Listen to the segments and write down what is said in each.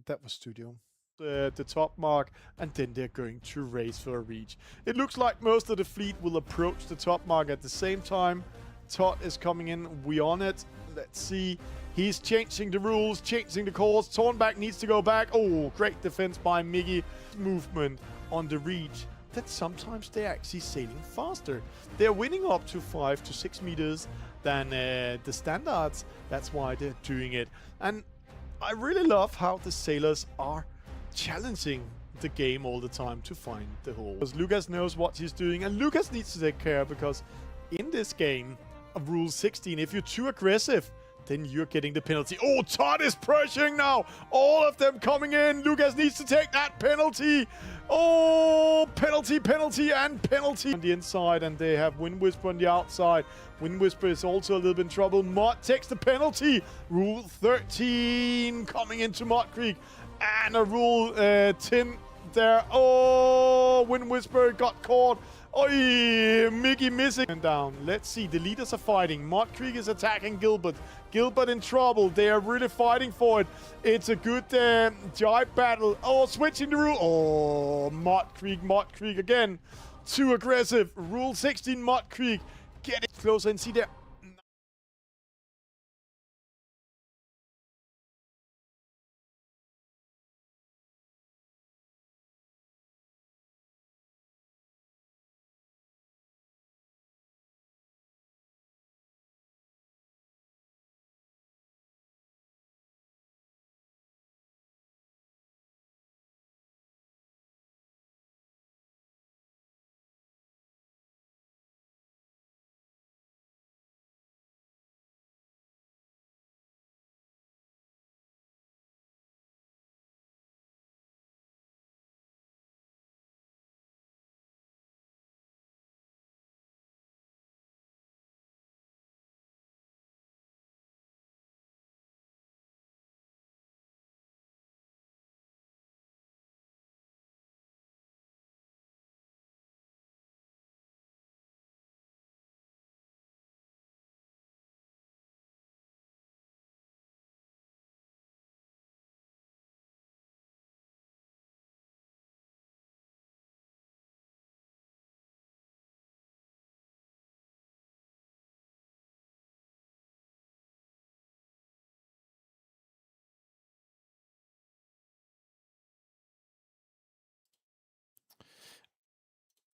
that was Studio. The top mark, and then they're going to race for a reach. It looks like most of the fleet will approach the top mark at the same time. Todd is coming in. We on it. Let's see. He's changing the rules, changing the course. Tornback needs to go back. Oh, great defense by Miggy. Movement on the reach. That sometimes they're actually sailing faster. They're winning up to 5 to 6 meters than the standards. That's why they're doing it. And I really love how the sailors are challenging the game all the time to find the hole. Because Lucas knows what he's doing, and Lucas needs to take care, because in this game of Rule 16, if you're too aggressive, then you're getting the penalty. Oh, Todd is pressuring now. All of them coming in. Lucas needs to take that penalty. Oh, penalty, penalty, and penalty. On the inside, and they have Wind Whisper on the outside. Wind Whisper is also a little bit in trouble. Mott takes the penalty. Rule 13 coming into Mott Creek. And a Rule 10 there. Oh, Wind Whisper got caught. Oh, Mickey missing. And down. Let's see. The leaders are fighting. Mott Creek is attacking Gilbert. Gilbert in trouble. They are really fighting for it. It's a good jibe battle. Oh, switching the rule. Oh, Mott Creek again. Too aggressive. Rule 16, Mott Creek. Get it closer and see there.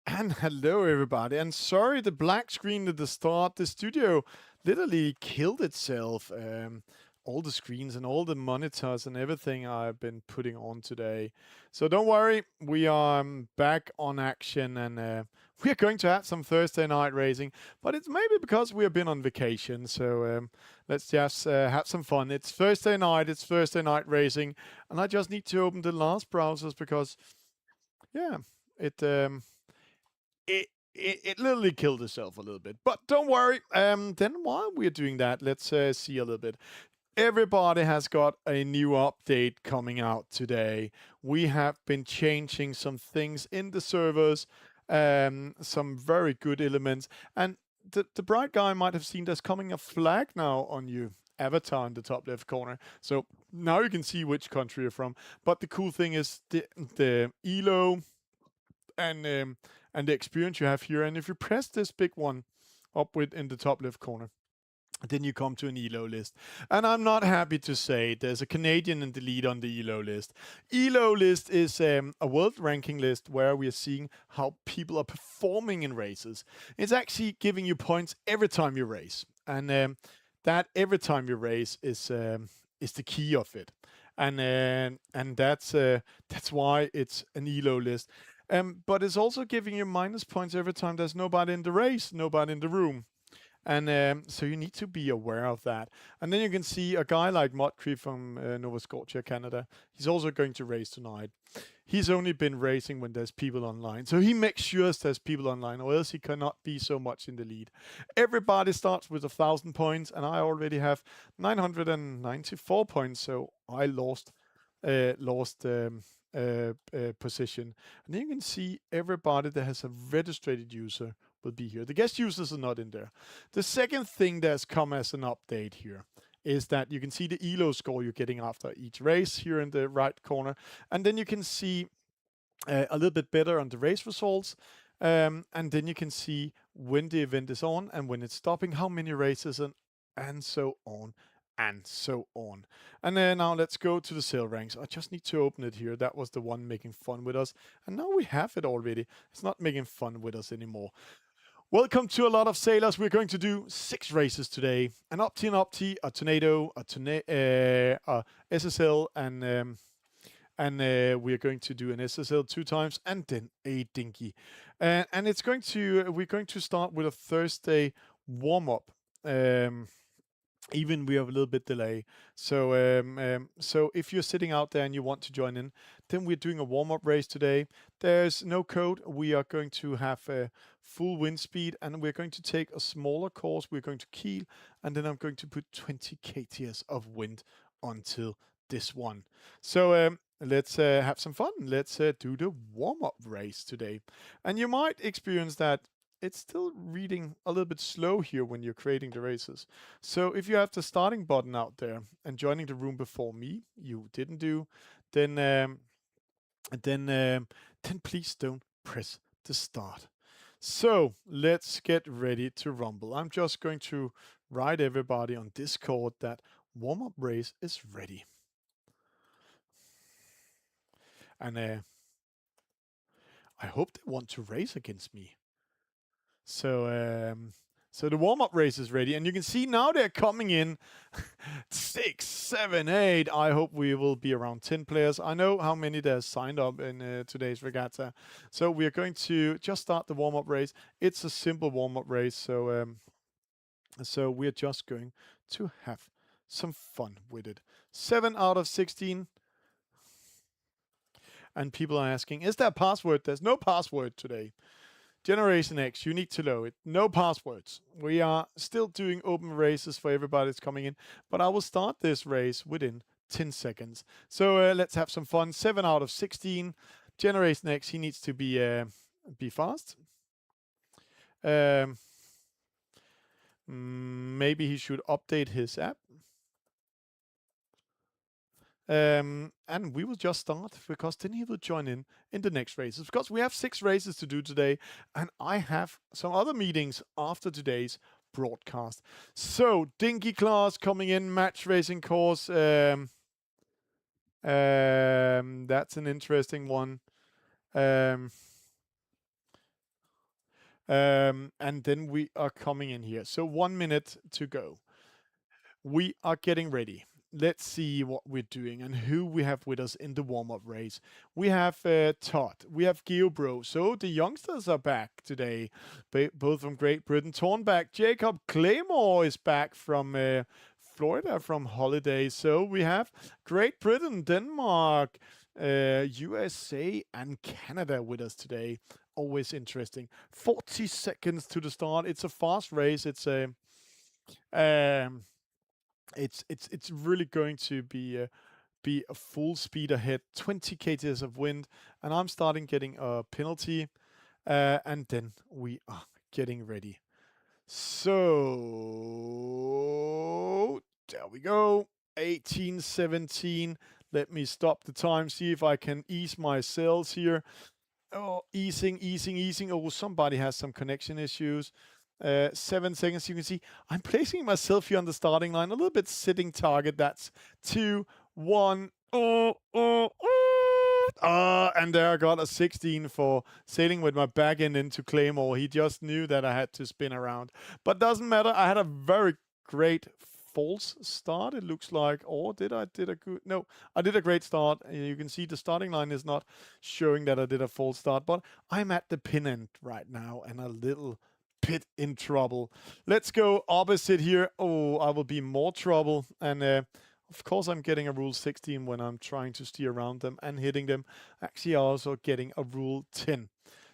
And hello everybody, and sorry the black screen at the start. The studio literally killed itself. All the screens and all the monitors and everything I've been putting on today. So don't worry, we are back on action, and we're going to have some Thursday night racing. But it's maybe because we have been on vacation, so let's just have some fun. It's Thursday night racing, and I just need to open the last browsers because, yeah, it literally killed itself a little bit. But don't worry. Then while we're doing that, let's see a little bit. Everybody has got a new update coming out today. We have been changing some things in the servers, some very good elements. And the bright guy might have seen there's coming a flag now on your avatar in the top left corner. So now you can see which country you're from. But the cool thing is the ELO and the experience you have here. And if you press this big one up in the top left corner, then you come to an ELO list. And I'm not happy to say there's a Canadian in the lead on the ELO list. ELO list is a world ranking list where we are seeing how people are performing in races. It's actually giving you points every time you race. And that every time you race is the key of it. And that's why it's an ELO list. But it's also giving you minus points every time there's nobody in the race, nobody in the room. And so you need to be aware of that. And then you can see a guy like Mott Creek from Nova Scotia, Canada. He's also going to race tonight. He's only been racing when there's people online. So he makes sure there's people online, or else he cannot be so much in the lead. Everybody starts with 1,000 points, and I already have 994 points. So I lost position. And then you can see everybody that has a registered user will be here. The guest users are not in there. The second thing that's come as an update here is that you can see the ELO score you're getting after each race here in the right corner. And then you can see a little bit better on the race results. And then you can see when the event is on and when it's stopping, how many races, and so on and so on. And then now let's go to the sail ranks. I just need to open it here. That was the one making fun with us. And now we have it already. It's not making fun with us anymore. Welcome to a lot of sailors. We're going to do 6 races today. An Opti, a Tornado, a SSL, and we're going to do an SSL 2 times, and then a Dinghy. And we're going to start with a Thursday warm-up. Even we have a little bit delay. So if you're sitting out there and you want to join in, then we're doing a warm-up race today. There's no code. We are going to have a full wind speed, and we're going to take a smaller course. We're going to keel, and then I'm going to put 20 kts of wind until this one. So let's have some fun. Let's do the warm-up race today. And you might experience that it's still reading a little bit slow here when you're creating the races. So if you have the starting button out there and joining the room before me, you didn't do, then please don't press the start. So let's get ready to rumble. I'm just going to write everybody on Discord that warm-up race is ready. And I hope they want to race against me. So the warm-up race is ready, and you can see now they're coming in 6, 7, 8. I hope we will be around 10 players. I know how many there's signed up in today's regatta. So we are going to just start the warm-up race. It's a simple warm-up race, so we're just going to have some fun with it. 7 out of 16. And people are asking, is there a password? There's no password today. Generation X, you need to know it. No passwords. We are still doing open races for everybody that's coming in, but I will start this race within 10 seconds. So let's have some fun. 7 out of 16. Generation X, he needs to be fast. Maybe he should update his app. And we will just start, because then he will join in the next races, because we have 6 races to do today, and I have some other meetings after today's broadcast. So Dinghy class coming in, match racing course. That's an interesting one. And then we are coming in here. So 1 minute to go. We are getting ready. Let's see what we're doing and who we have with us in the warm-up race. We have Todd. We have Geobro. So the youngsters are back today, both from Great Britain. Tornback, Jacob Claymore is back from Florida from holiday. So we have Great Britain, Denmark, USA, and Canada with us today. Always interesting. 40 seconds to the start. It's a fast race. It's a it's really going to be a full speed ahead, 20 kts of wind, and I'm starting getting a penalty, and then we are getting ready. So there we go, 18, 17. Let me stop the time, see if I can ease my sails here. Oh, easing. Oh, somebody has some connection issues. 7 seconds. You can see I'm placing myself here on the starting line, a little bit sitting target. That's 2, 1. And there I got a 16 for sailing with my back end into Claymore. He just knew that I had to spin around, but doesn't matter. I had a very great false start, it looks like. Or did I did a good? No, I did a great start. You can see the starting line is not showing that I did a false start, but I'm at the pin end right now and a little bit in trouble. Let's go opposite here. Oh, I will be more trouble. And of course, I'm getting a rule 16 when I'm trying to steer around them and hitting them. Actually, also getting a rule 10.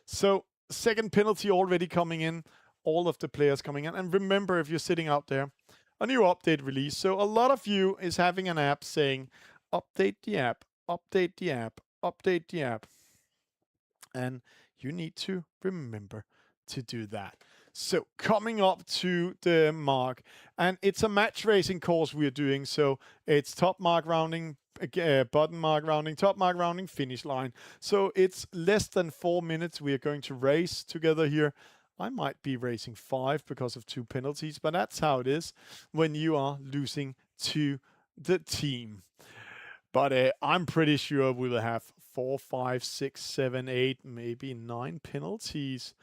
So second penalty already coming in. All of the players coming in. And remember, if you're sitting out there, a new update release. So a lot of you is having an app saying, update the app, update the app, update the app. And you need to remember to do that. So coming up to the mark, and it's a match racing course we're doing. So it's top mark rounding, bottom mark rounding, top mark rounding, finish line. So it's less than 4 minutes. We are going to race together here. I might be racing 5 because of 2 penalties, but that's how it is when you are losing to the team. But I'm pretty sure we will have 4, 5, 6, 7, 8, maybe 9 penalties.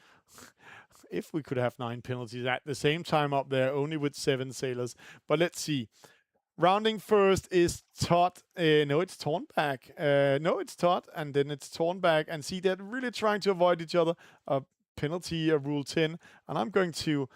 If we could have 9 penalties at the same time up there, only with 7 sailors. But let's see. Rounding first is Todd. No, it's Tornback. No, it's Todd, and then it's Tornback. And see, they're really trying to avoid each other. A penalty, a rule 10. And I'm going to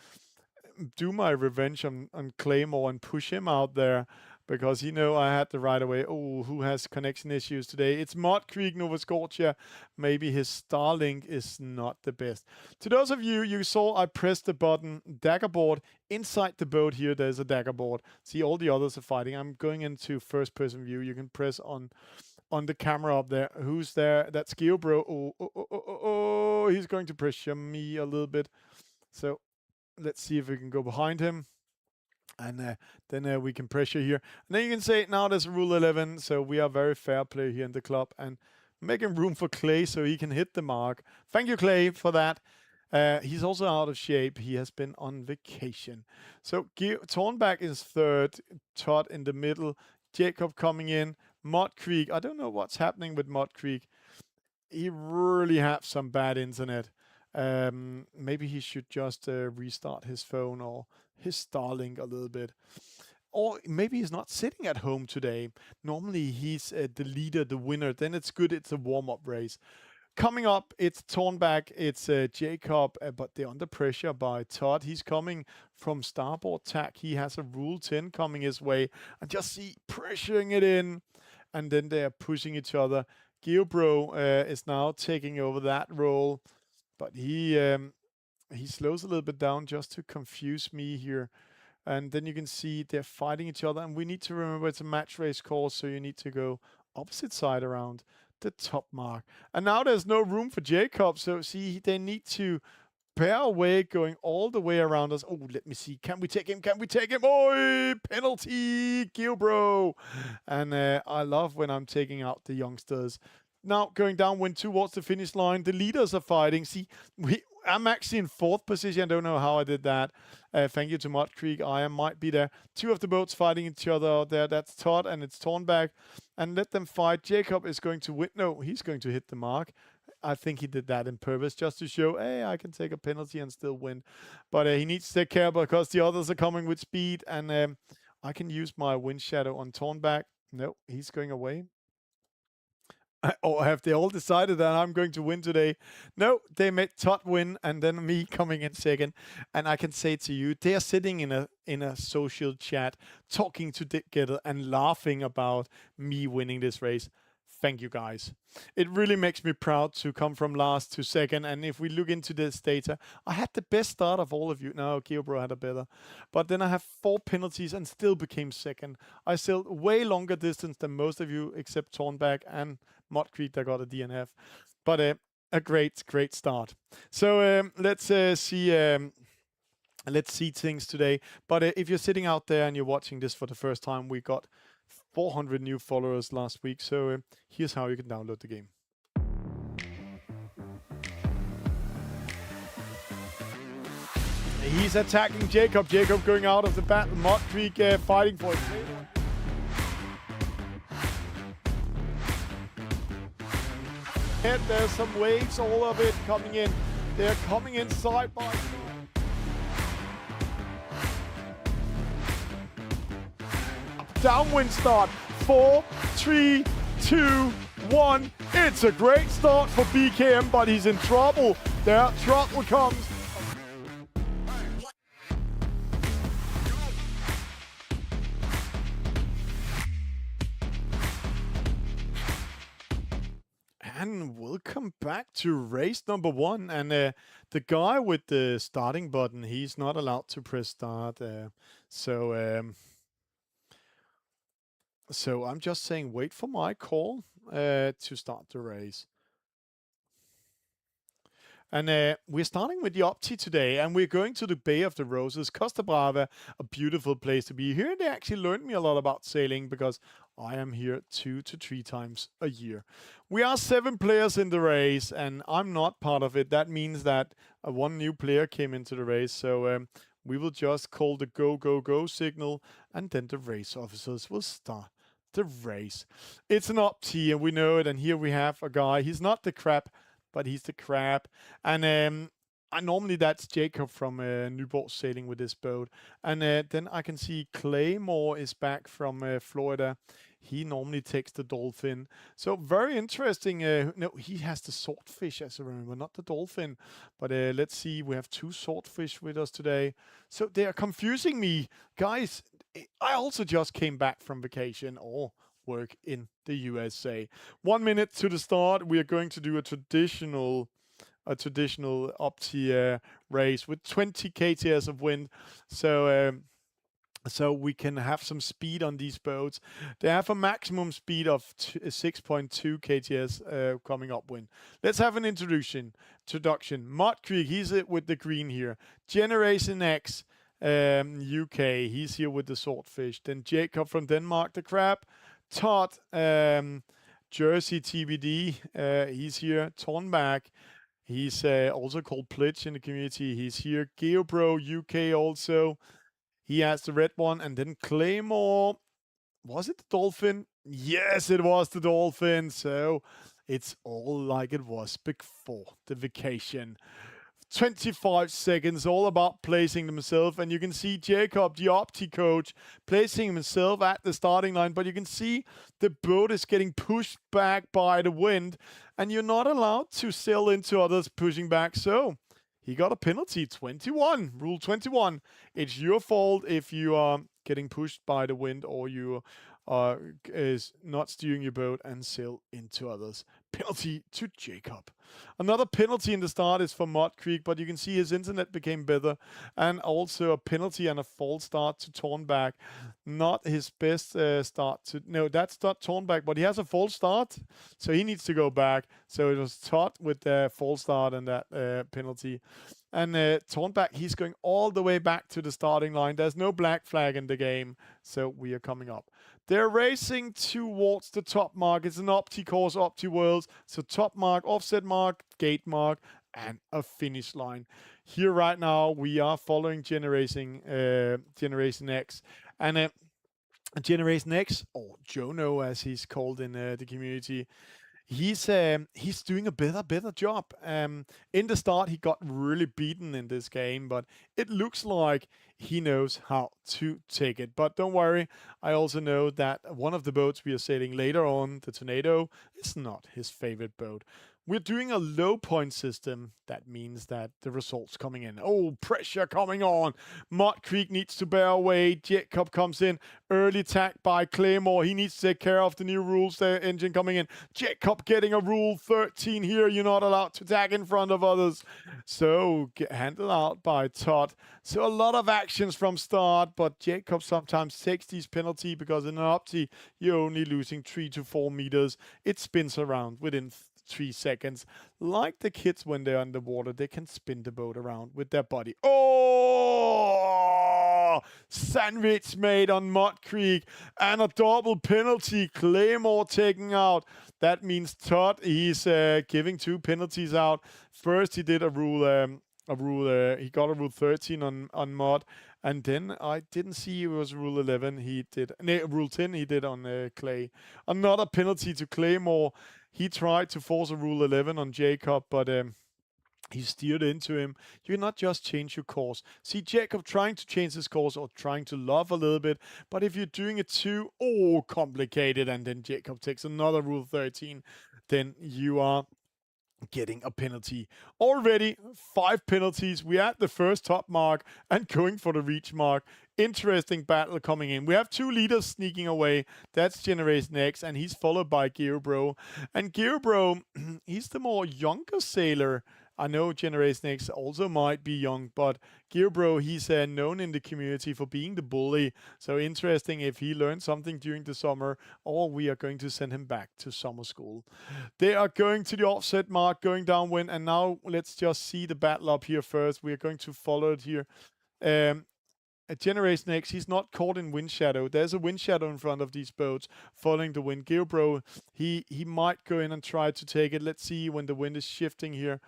do my revenge on Claymore and push him out there because I had the right away. Oh, who has connection issues today? It's Mud Creek, Nova Scotia. Maybe his Starlink is not the best. To those of you saw I pressed the button daggerboard. Inside the boat here, there's a daggerboard. See, all the others are fighting. I'm going into first person view. You can press on the camera up there. Who's there? That's Geobro. Oh, he's going to pressure me a little bit. So let's see if we can go behind him. And then we can pressure here. And then you can say, now there's rule 11. So we are very fair play here in the club. And making room for Clay so he can hit the mark. Thank you, Clay, for that. He's also out of shape. He has been on vacation. So Tornback is third. Todd in the middle. Jacob coming in. Mud Creek. I don't know what's happening with Mud Creek. He really has some bad internet. Maybe he should just restart his phone or his Starlink a little bit. Or maybe he's not sitting at home today. Normally he's the leader, the winner. Then it's good. It's a warm-up race. Coming up, it's Tornback, it's Jacob, but they're under pressure by Todd. He's coming from starboard tack. He has a rule 10 coming his way. And just see pressuring it in. And then they're pushing each other. Geobro is now taking over that role. But he slows a little bit down just to confuse me here. And then you can see they're fighting each other. And we need to remember it's a match race course, so you need to go opposite side around the top mark. And now there's no room for Jacob. So see, they need to pair away going all the way around us. Oh, let me see. Can we take him? Can we take him? Oh, penalty, Gilbro. And I love when I'm taking out the youngsters. Now going downwind towards the finish line. The leaders are fighting. See, I'm actually in 4th position. I don't know how I did that. Thank you to Mud Creek. I might be there. 2 of the boats fighting each other out there. That's Todd and it's Tornback. And let them fight. Jacob is going to win. No, he's going to hit the mark. I think he did that in purpose just to show, hey, I can take a penalty and still win. But he needs to take care because the others are coming with speed. And I can use my wind shadow on Tornback. No, he's going away. Or have they all decided that I'm going to win today? No, they made Todd win and then me coming in second. And I can say to you, they are sitting in a social chat, talking together and laughing about me winning this race. Thank you, guys. It really makes me proud to come from last to second. And if we look into this data, I had the best start of all of you. No, Geobro had a better. But then I have 4 penalties and still became second. I sailed way longer distance than most of you, except Tornback and Mud Creek that got a DNF. But a great start. So let's see things today. But if you're sitting out there and you're watching this for the first time, we got 400 new followers last week. So here's how you can download the game. He's attacking Jacob. Jacob going out of the battle. Mud Creek fighting for it. There's some waves, all of it coming in. They're coming in side by side. Downwind start. 4, 3, 2, 1. It's a great start for BKM, but he's in trouble. There, trouble comes. And welcome back to race number 1. And the guy with the starting button, he's not allowed to press start. So I'm just saying, wait for my call to start the race. And we're starting with the Opti today, and we're going to the Bay of the Roses, Costa Brava, a beautiful place to be. Here they actually learned me a lot about sailing because I am here 2 to 3 times a year. We are 7 players in the race, and I'm not part of it. That means that one new player came into the race, so we will just call the go, go, go signal, and then the race officers will start the race. It's an Opti, and we know it, and here we have a guy. He's not the crab, but he's the crab. And normally that's Jacob from Nyborg sailing with this boat. And then I can see Claymore is back from Florida. He normally takes the dolphin. So very interesting. No, he has the swordfish, as I remember, not the dolphin. But let's see, we have 2 swordfish with us today. So they are confusing me. Guys, I also just came back from vacation or work in the USA. 1 minute to the start. We are going to do a traditional Opti race with 20 kts of wind. So we can have some speed on these boats. They have a maximum speed of 6.2 kts coming upwind. Let's have an introduction. Mud Creek, he's with the green here. Generation X, UK, he's here with the swordfish. Then Jacob from Denmark, the crab. Todd, Jersey TBD, he's here. Tornback, he's also called Plitch in the community. He's here. Geobro, UK also. He has the red one. And then Claymore. Was it the dolphin? Yes, it was the dolphin. So it's all like it was before the vacation. 25 seconds, all about placing themselves. And you can see Jacob, the Opti coach, placing himself at the starting line. But you can see the boat is getting pushed back by the wind. And you're not allowed to sail into others pushing back. So he got a penalty, 21, rule 21. It's your fault if you are getting pushed by the wind or you is not steering your boat and sail into others. Penalty to Jacob. Another penalty in the start is for Mud Creek, but you can see his internet became better. And also a penalty and a false start to Tornback. Not his best start to... No, that's not Tornback, but he has a false start, so he needs to go back. So it was Todd with the false start and that penalty. And Tornback, he's going all the way back to the starting line. There's no black flag in the game, so we are coming up. They're racing towards the top mark. It's an Opti course, Opti Worlds. So top mark, offset mark, gate mark, and a finish line. Here right now, we are following Generation X. And Generation X, or Jono as he's called in the community, he's doing a better job. In the start, he got really beaten in this game, but it looks like he knows how to take it. But don't worry, I also know that one of the boats we are sailing later on, the Tornado, is not his favorite boat. We're doing a low point system. That means that the results coming in. Oh, pressure coming on. Mud Creek needs to bear away. Jacob comes in. Early attack by Claymore. He needs to take care of the new rules. The engine coming in. Jacob getting a rule 13 here. You're not allowed to attack in front of others. So get handled out by Todd. So a lot of actions from start, but Jacob sometimes takes these penalty because in an Opti, you're only losing 3 to 4 meters. It spins around within 3 seconds. Like the kids when they're underwater, they can spin the boat around with their body. Oh! Sandwich made on Mud Creek and a double penalty. Claymore taken out. That means Todd, he's giving 2 penalties out. First, he did he got a rule 13 on Mud. And then I didn't see it was rule 11. Rule 10 he did on Clay. Another penalty to Claymore. He tried to force a rule 11 on Jacob, but he steered into him. You cannot just change your course. See Jacob trying to change his course or trying to love a little bit, but if you're doing it too complicated and then Jacob takes another rule 13, then you are getting a penalty. Already 5 penalties. We're at the first top mark and going for the reach mark. Interesting battle coming in. We have 2 leaders sneaking away. That's Generation X, and he's followed by Geobro. And Geobro, he's the more younger sailor I know Generation X also might be young, but Gearbro, he's known in the community for being the bully. So interesting if he learned something during the summer, or we are going to send him back to summer school. They are going to the offset mark, going downwind, and now let's just see the battle up here first. We are going to follow it here. At Generation X, he's not caught in wind shadow. There's a wind shadow in front of these boats following the wind. Gearbro, he might go in and try to take it. Let's see when the wind is shifting here.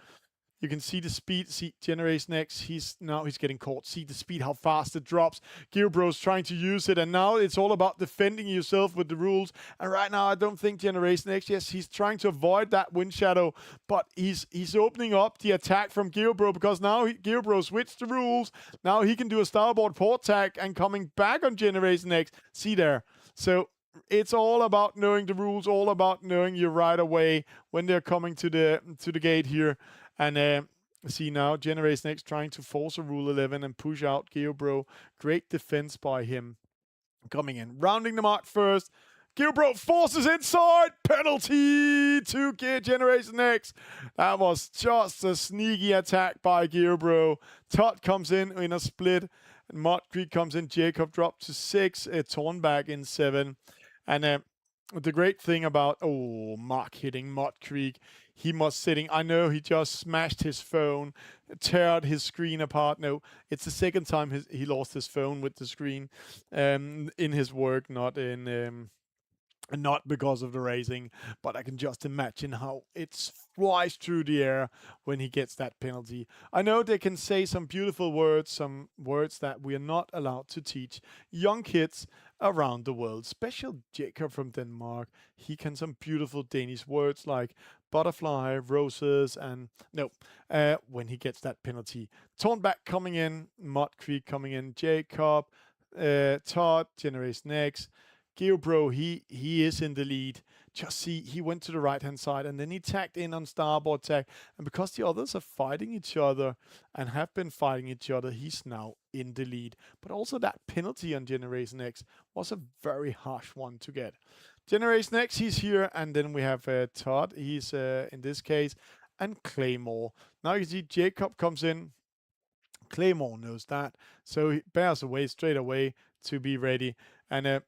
You can see the speed. See Generation X. He's getting caught. See the speed, how fast it drops. Gearbro's trying to use it, and now it's all about defending yourself with the rules. And right now, I don't think Generation X. Yes, he's trying to avoid that wind shadow, but he's opening up the attack from Gearbro because now Gearbro switched the rules. Now he can do a starboard port tack and coming back on Generation X. See there. So it's all about knowing the rules, all about knowing your right away when they're coming to the gate here. And see now, Generation X trying to force a Rule 11 and push out Gearbro. Great defense by him. Coming in, rounding the mark first. Gearbro forces inside. Penalty to Generation X. That was just a sneaky attack by Gearbro. Todd comes in a split. Mud Creek comes in. Jacob dropped to 6. Tornback in 7. And the great thing about, Mark hitting Mud Creek. He was sitting, I know he just smashed his phone, teared his screen apart. No, it's the second time he lost his phone with the screen in his work, not because of the racing, but I can just imagine how it flies through the air when he gets that penalty. I know they can say some beautiful words, some words that we are not allowed to teach young kids around the world. Special Jacob from Denmark, he can some beautiful Danish words like butterfly, roses, and when he gets that penalty. Tornback coming in, Mud Creek coming in, Jacob, Todd, Generation X, Gearbro, he is in the lead. Just see, he went to the right-hand side and then he tacked in on starboard tack. And because the others are fighting each other and have been fighting each other, he's now in the lead. But also that penalty on Generation X was a very harsh one to get. Generation X, he's here. And then we have Todd, he's in this case, and Claymore. Now you see Jacob comes in. Claymore knows that. So he bears away straight away to be ready. And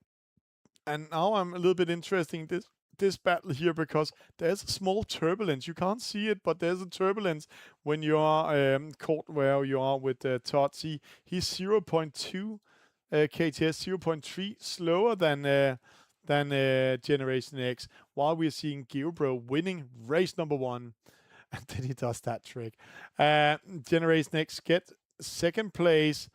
now I'm a little bit interested in this battle here because there's a small turbulence. You can't see it, but there's a turbulence when you are caught where you are with Todd. See, he's 0.2 KTS, 0.3 slower than Generation X, while we're seeing Gearbro winning race number 1. And then he does that trick. Generation X get second place.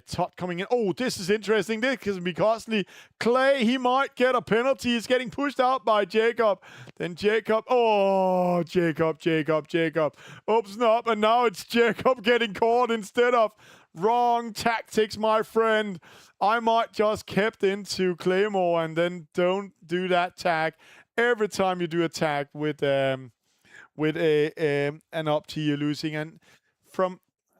Todd coming in. Oh, this is interesting. This can be costly. Clay, he might get a penalty. He's getting pushed out by Jacob. Then Jacob. Oh, Jacob. Opens up, and now it's Jacob getting caught instead of. Wrong tactics, my friend. I might just kept into Claymore and then don't do that tag. Every time you do a tag with an Opti, you're losing. And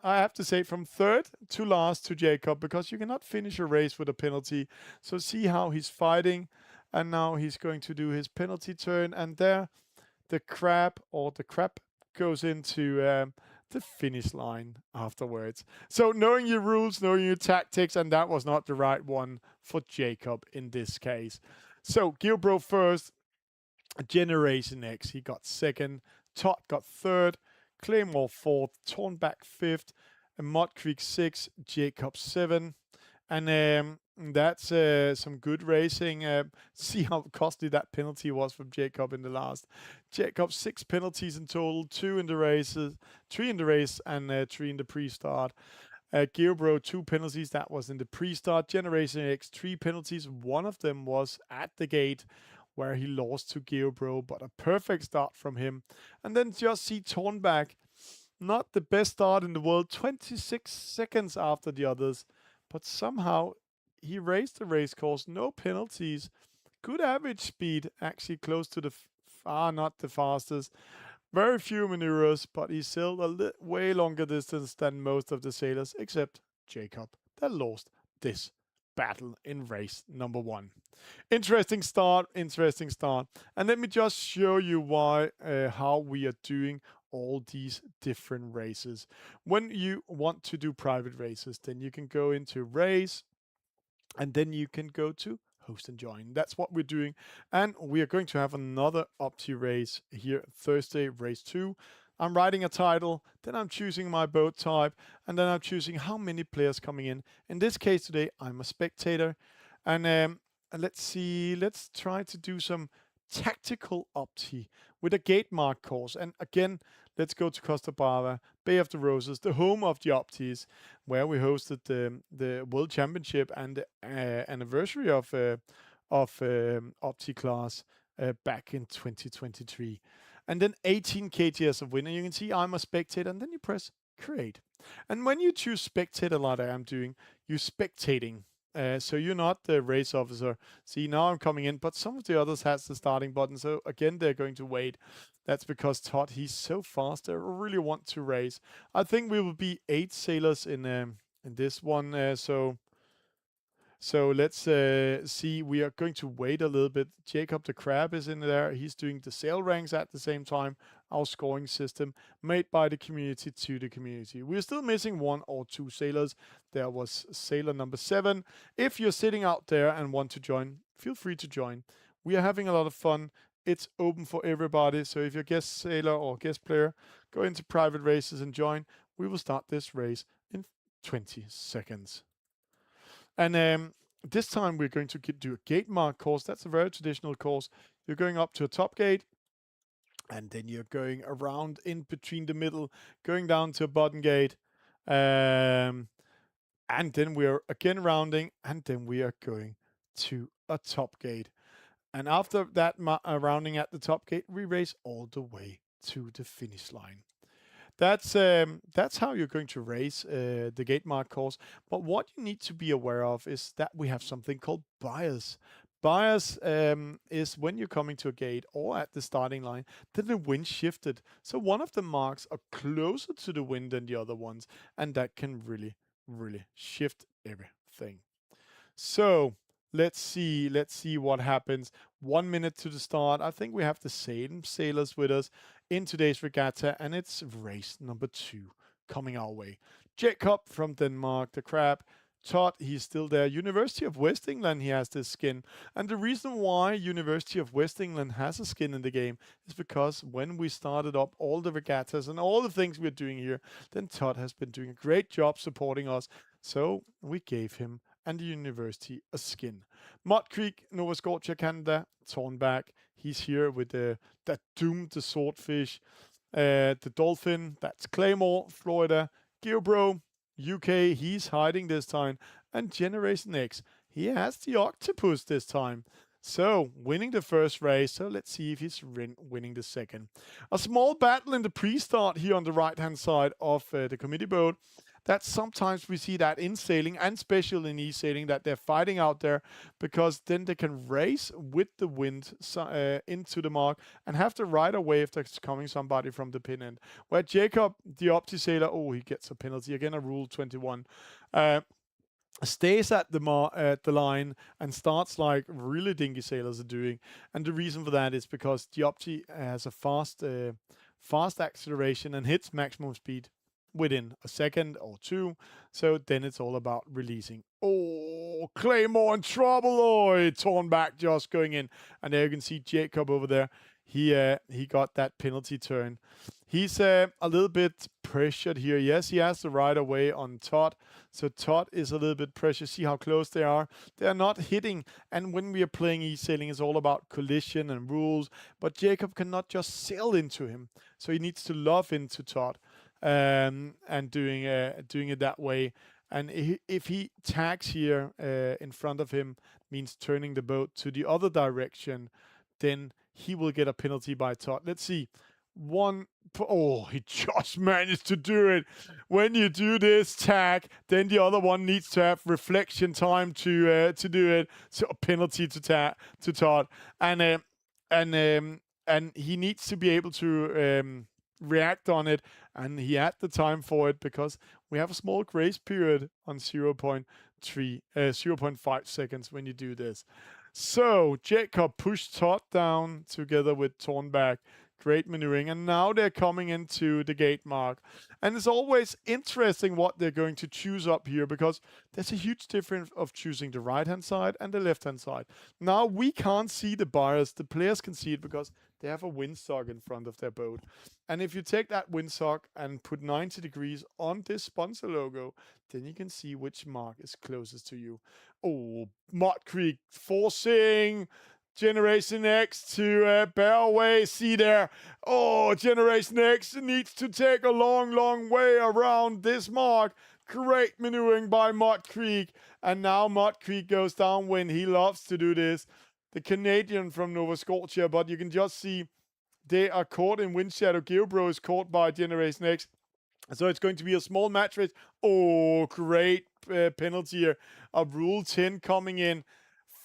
I have to say, from third to last to Jacob, because you cannot finish a race with a penalty. So see how he's fighting, and now he's going to do his penalty turn, and there the crab goes into the finish line afterwards. So knowing your rules, knowing your tactics, and that was not the right one for Jacob in this case. So Gearbro first, Generation X, he got second, Todd got third, Claymore 4th, Tornback 5th, Mud Creek 6th, Jacob 7th. And that's some good racing. See how costly that penalty was from Jacob in the last. Jacob 6 penalties in total, 2 in the races, 3 in the race, and 3 in the pre-start. Gearbro 2 penalties, that was in the pre-start. Generation X 3 penalties, one of them was at the gate where he lost to Gearbro, but a perfect start from him. And then just see Tornback, not the best start in the world, 26 seconds after the others, but somehow he raced the race course, no penalties, good average speed, actually close to the not the fastest, very few maneuvers, but he sailed a way longer distance than most of the sailors, except Jacob, that lost this battle in race number 1. Interesting start. And let me just show you how we are doing all these different races. When you want to do private races, then you can go into race, and then you can go to host and join. That's what we're doing. And we are going to have another Opti race here Thursday, race 2. I'm writing a title, then I'm choosing my boat type, and then I'm choosing how many players coming in. In this case today, I'm a spectator. And let's see, let's try to do some tactical Opti with a gate mark course. And again, let's go to Costa Brava, Bay of the Roses, the home of the Optis, where we hosted the World Championship and the anniversary of Opti class back in 2023. And then 18 KTS of winner. You can see I'm a spectator, and then you press create. And when you choose spectator like I am doing, you're spectating. So you're not the race officer. See, now I'm coming in, but some of the others has the starting button. So again, they're going to wait. That's because Todd, he's so fast. They really want to race. I think we will be 8 sailors in this one. So let's see. We are going to wait a little bit. Jacob the Crab is in there. He's doing the sail ranks at the same time. Our scoring system made by the community to the community. We're still missing 1 or 2 sailors. There was sailor number 7. If you're sitting out there and want to join, feel free to join. We are having a lot of fun. It's open for everybody. So if you're a guest sailor or guest player, go into private races and join. We will start this race in 20 seconds. And this time we're going to do a gate mark course. That's a very traditional course. You're going up to a top gate, and then you're going around in between the middle, going down to a bottom gate. And then we are again rounding, and then we are going to a top gate. And after that rounding at the top gate, we race all the way to the finish line. That's how you're going to race the gate mark course. But what you need to be aware of is that we have something called bias. Bias is when you're coming to a gate or at the starting line, then the wind shifted. So one of the marks are closer to the wind than the other ones, and that can really, really shift everything. So let's see what happens. 1 minute to the start. I think we have the same sailors with us in today's regatta, and it's race number 2 coming our way. Jacob from Denmark, the Crab. Todd, he's still there. University of West England, he has this skin. And the reason why University of West England has a skin in the game is because when we started up all the regattas and all the things we're doing here, then Todd has been doing a great job supporting us. So we gave him and the university a skin. Mud Creek, Nova Scotia, Canada. Thornback, he's here with that Doom, the swordfish. The dolphin, that's Claymore, Florida. Geobro, UK, he's hiding this time. And Generation X, he has the octopus this time. So, winning the first race. So, let's see if he's winning the second. A small battle in the pre-start here on the right-hand side of the committee boat. That sometimes we see that in sailing and especially in eSailing that they're fighting out there because then they can race with the wind into the mark and have to ride away if there's coming somebody from the pin end. Where Jacob, the Opti sailor, he gets a penalty. Again, a rule 21. Stays at the line and starts like really dinghy sailors are doing. And the reason for that is because the Opti has a fast acceleration and hits maximum speed within a second or 2. So then it's all about releasing. Oh, Claymore in trouble. Oh, Thornback just going in. And there you can see Jacob over there. He got that penalty turn. He's a little bit pressured here. Yes, he has to ride away on Todd. So Todd is a little bit pressured. See how close they are. They are not hitting. And when we are playing eSailing, it's all about collision and rules. But Jacob cannot just sail into him. So he needs to love into Todd. And doing it that way. And if he tags here in front of him, means turning the boat to the other direction, then he will get a penalty by Todd. Let's see. He just managed to do it. When you do this tag, then the other one needs to have reflection time to do it. So a penalty to Todd, and he needs to be able to react on it, and he had the time for it because we have a small grace period on 0.5 seconds when you do this. So Jacob pushed Todd down together with Thornback. Great maneuvering. And now they're coming into the gate mark. And it's always interesting what they're going to choose up here, because there's a huge difference of choosing the right-hand side and the left-hand side. Now we can't see the buyers. The players can see it because they have a windsock in front of their boat. And if you take that windsock and put 90 degrees on this sponsor logo, then you can see which mark is closest to you. Oh, Mud Creek forcing Generation X to bear away. See there. Oh, Generation X needs to take a long, long way around this mark. Great maneuvering by Mud Creek. And now Mud Creek goes downwind. He loves to do this. The Canadian from Nova Scotia, but you can just see they are caught in wind shadow. Geobro is caught by Generation X. So it's going to be a small match race. Oh, great penalty here. A Rule 10 coming in,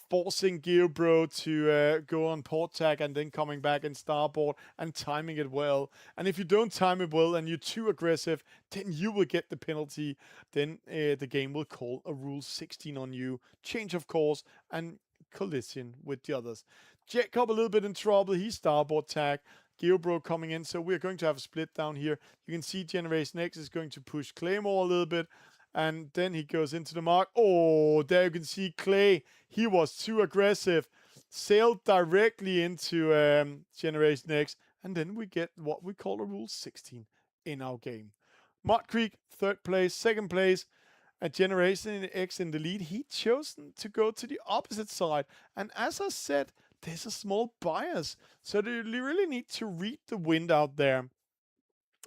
forcing Geobro to go on port tack and then coming back in starboard and timing it well. And if you don't time it well and you're too aggressive, then you will get the penalty. Then the game will call a Rule 16 on you. Change of course and collision with the others. Jacob a little bit in trouble. He's starboard tack. Geobro coming in, so we're going to have a split down here. You can see Generation X is going to push Claymore a little bit, and then he goes into the mark. Oh, there you can see Clay. He was too aggressive. Sailed directly into Generation X, and then we get what we call a Rule 16 in our game. Mud Creek, third place. Second place, a Generation X in the lead. He chosen to go to the opposite side, and as I said, there's a small bias. So they really need to read the wind out there,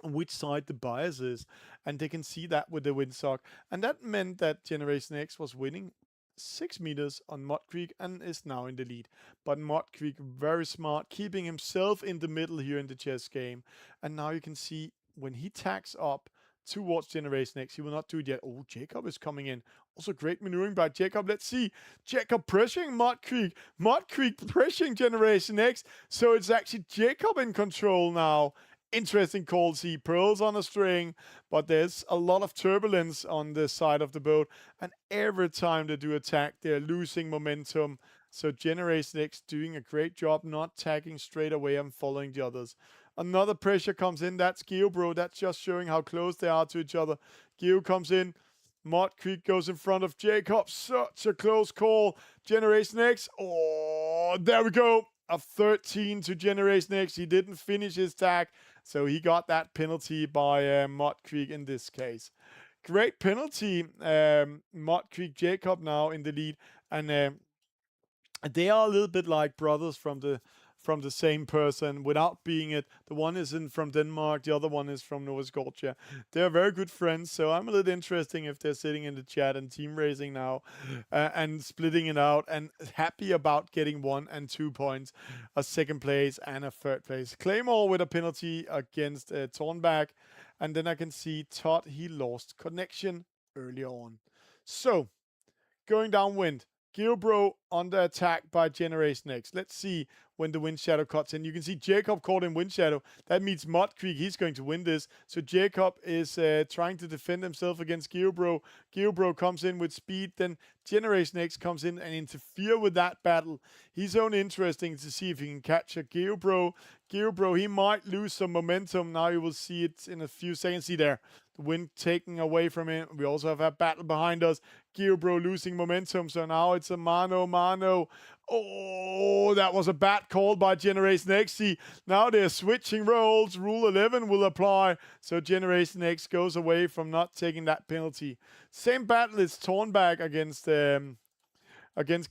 which side the bias is. And they can see that with the windsock. And that meant that Generation X was winning 6 meters on Mud Creek and is now in the lead. But Mud Creek, very smart, keeping himself in the middle here in the chess game. And now you can see when he tacks up towards Generation X, he will not do it yet. Oh, Jacob is coming in. Also great maneuvering by Jacob. Let's see. Jacob pressuring Mud Creek. Mud Creek pressuring Generation X. So it's actually Jacob in control now. Interesting call. See, pearls on a string, but there's a lot of turbulence on the side of the boat. And every time they do attack, they're losing momentum. So Generation X doing a great job not tagging straight away and following the others. Another pressure comes in. That's Geobro. That's just showing how close they are to each other. Geo comes in. Mud Creek goes in front of Jacob. Such a close call. Generation X. Oh, there we go. A 13 to Generation X. He didn't finish his tag, so he got that penalty by Mud Creek in this case. Great penalty. Mud Creek, Jacob now in the lead. And they are a little bit like brothers from the same person without being it. The one is from Denmark, the other one is from Nova Scotia. They're very good friends, so I'm a little interesting if they're sitting in the chat and team racing now and splitting it out and happy about getting 1 and 2 points, a second place and a third place. Claymore with a penalty against Tornback, and then I can see Todd, he lost connection earlier on. So, going downwind. Geobro under attack by Generation X. Let's see when the wind shadow cuts in. You can see Jacob caught in wind shadow. That means Mud Creek, he's going to win this. So Jacob is trying to defend himself against Geobro. Geobro comes in with speed. Then Generation X comes in and interfere with that battle. He's only interesting to see if he can catch a Geobro. Geobro, he might lose some momentum. Now you will see it in a few seconds. See there. The wind taking away from him. We also have a battle behind us. Geobro losing momentum. So now it's a mano. Oh, that was a bad call by Generation X. See, now they're switching roles. Rule 11 will apply. So Generation X goes away from not taking that penalty. Same battle is Tornback against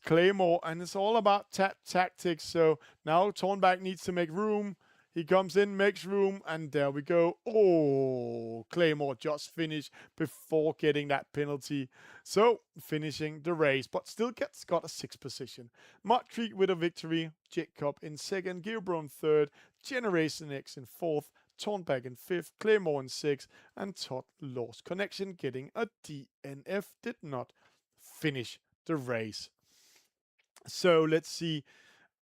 Claymore. And it's all about tactics. So now Tornback needs to make room. He comes in, makes room, and there we go. Oh, Claymore just finished before getting that penalty. So, finishing the race, but still got a 6th position. Mud Creek with a victory. Jacob in 2nd, Geobro in 3rd, Generation X in 4th, Tornback in 5th, Claymore in 6th, and Todd lost connection, getting a DNF. Did not finish the race. So, let's see.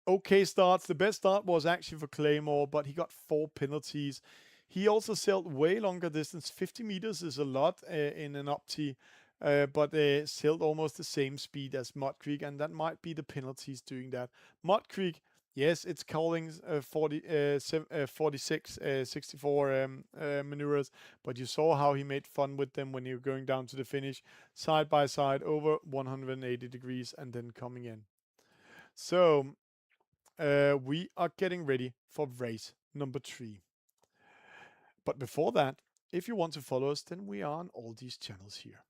Okay starts. The best start was actually for Claymore, but he got 4 penalties. He also sailed way longer distance. 50 meters is a lot in an Opti, but sailed almost the same speed as Mud Creek, and that might be the penalties doing that. Mud Creek, Yes, it's calling 46, 64 maneuvers, but you saw how he made fun with them when you were going down to the finish, side by side, over 180 degrees, and then coming in. So we are getting ready for race number 3. But before that, if you want to follow us, then we are on all these channels here.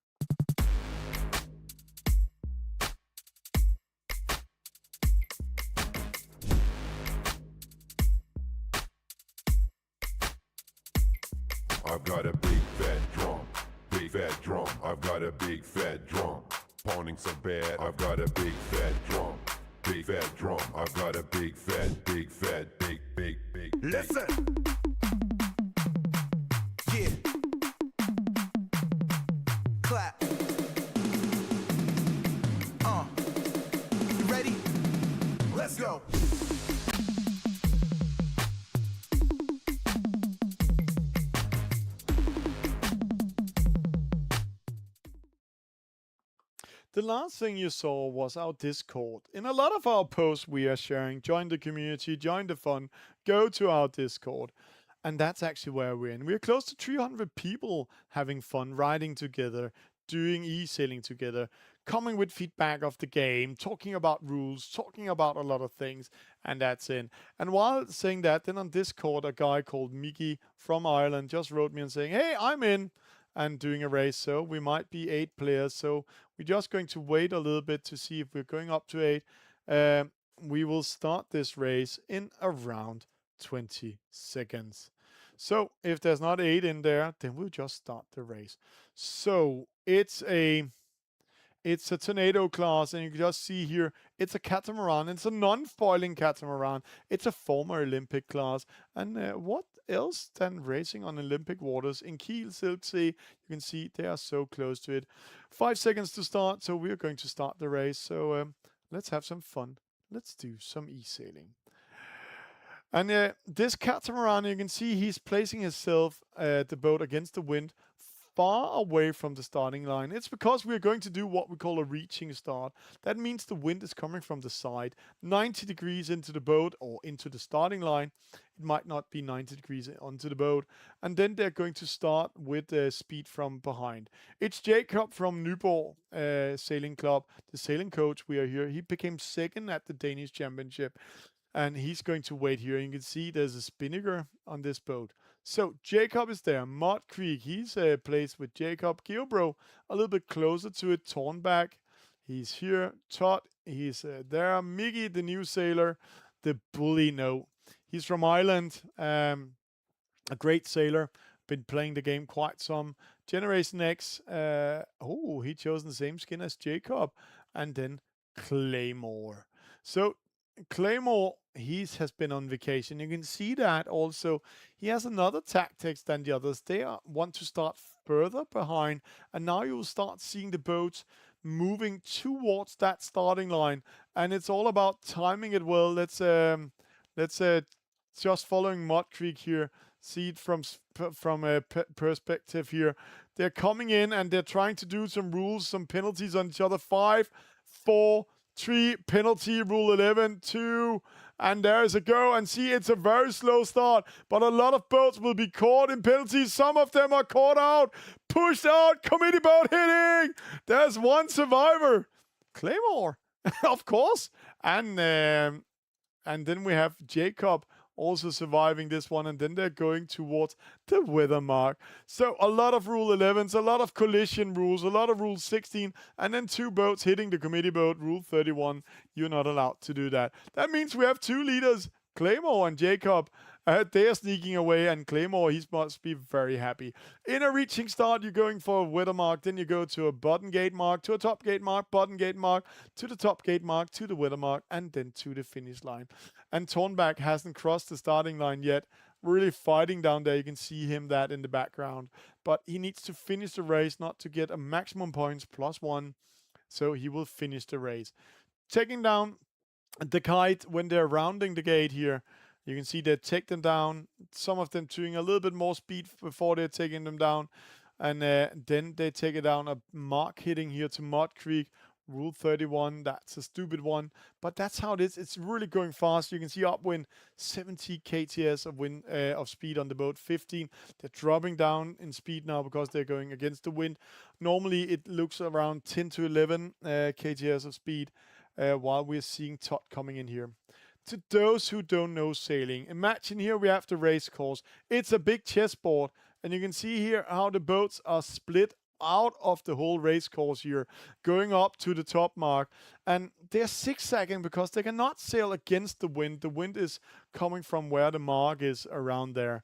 I've got a big fat drum, big fat drum. I've got a big fat drum, pounding so bad. I've got a big fat drum, big fat drum. I've got a big fat, big. Listen. Yeah. Clap. You ready? Let's go. The last thing you saw was our Discord. In a lot of our posts we are sharing, join the community, join the fun, go to our Discord. And that's actually where we're in. We're close to 300 people having fun, riding together, doing eSailing together, coming with feedback of the game, talking about rules, talking about a lot of things, and that's in. And while saying that, then on Discord, a guy called Mickey from Ireland just wrote me and saying, hey, I'm in, and doing a race. So we might be 8 players. So we're just going to wait a little bit to see if we're going up to 8. We will start this race in around 20 seconds. So if there's not 8 in there, then we'll just start the race. So it's a tornado class, and you can just see here, it's a catamaran. It's a non-foiling catamaran. It's a former Olympic class. And what else than racing on Olympic waters in Kiel, Silk Sea? You can see they are so close to it. 5 seconds to start, so we're going to start the race. So let's have some fun. Let's do some eSailing. And this catamaran, you can see he's placing himself, the boat against the wind, far away from the starting line. It's because we're going to do what we call a reaching start. That means the wind is coming from the side, 90 degrees into the boat or into the starting line. It might not be 90 degrees onto the boat. And then they're going to start with speed from behind. It's Jacob from Nyborg Sailing Club, the sailing coach we are here. He became second at the Danish Championship. And he's going to wait here. You can see there's a spinnaker on this boat. So Jacob is there. Mud Creek, he's placed with Jacob. Geobro, a little bit closer to it. Tornback, he's here. Todd, he's there. Mickey, the new sailor. The bully, no. He's from Ireland. A great sailor. Been playing the game quite some. Generation X. He chose the same skin as Jacob. And then Claymore. So Claymore, he has been on vacation. You can see that also. He has another tactics than the others. They want to start further behind, and now you'll start seeing the boats moving towards that starting line. And it's all about timing it well. Let's just following Mud Creek here. See it from a perspective here. They're coming in and they're trying to do some rules, some penalties on each other. 5, 4, 3, penalty, rule 11, 2, and there's a go. And see, it's a very slow start, but a lot of boats will be caught in penalties. Some of them are caught out, pushed out, committee boat hitting. There's one survivor, Claymore, of course. And then we have Jacob also surviving this one, and then they're going towards the weather mark. So a lot of rule 11s, a lot of collision rules, a lot of rule 16, and then 2 boats hitting the committee boat, rule 31. You're not allowed to do that. That means we have 2 leaders, Claymore and Jacob. They are sneaking away, and Claymore, he must be very happy. In a reaching start, you're going for a weather mark, then you go to a bottom gate mark, to a top gate mark, bottom gate mark, to the top gate mark, to the weather mark, and then to the finish line. And Tornback hasn't crossed the starting line yet. Really fighting down there. You can see him that in the background. But he needs to finish the race, not to get a maximum points +1. So he will finish the race. Taking down the kite when they're rounding the gate here. You can see they take them down. Some of them doing a little bit more speed before they're taking them down. And then they take it down. A mark hitting here to Mud Creek. Rule 31, that's a stupid one, but that's how it is. It's really going fast. You can see upwind 70 kts of wind of speed on the boat, 15. They're dropping down in speed now because they're going against the wind. Normally it looks around 10 to 11 kts of speed while we're seeing Todd coming in here. To those who don't know sailing, imagine here we have the race course. It's a big chessboard, and you can see here how the boats are split out of the whole race course here, going up to the top mark. And they're zigzagging because they cannot sail against the wind. The wind is coming from where the mark is around there.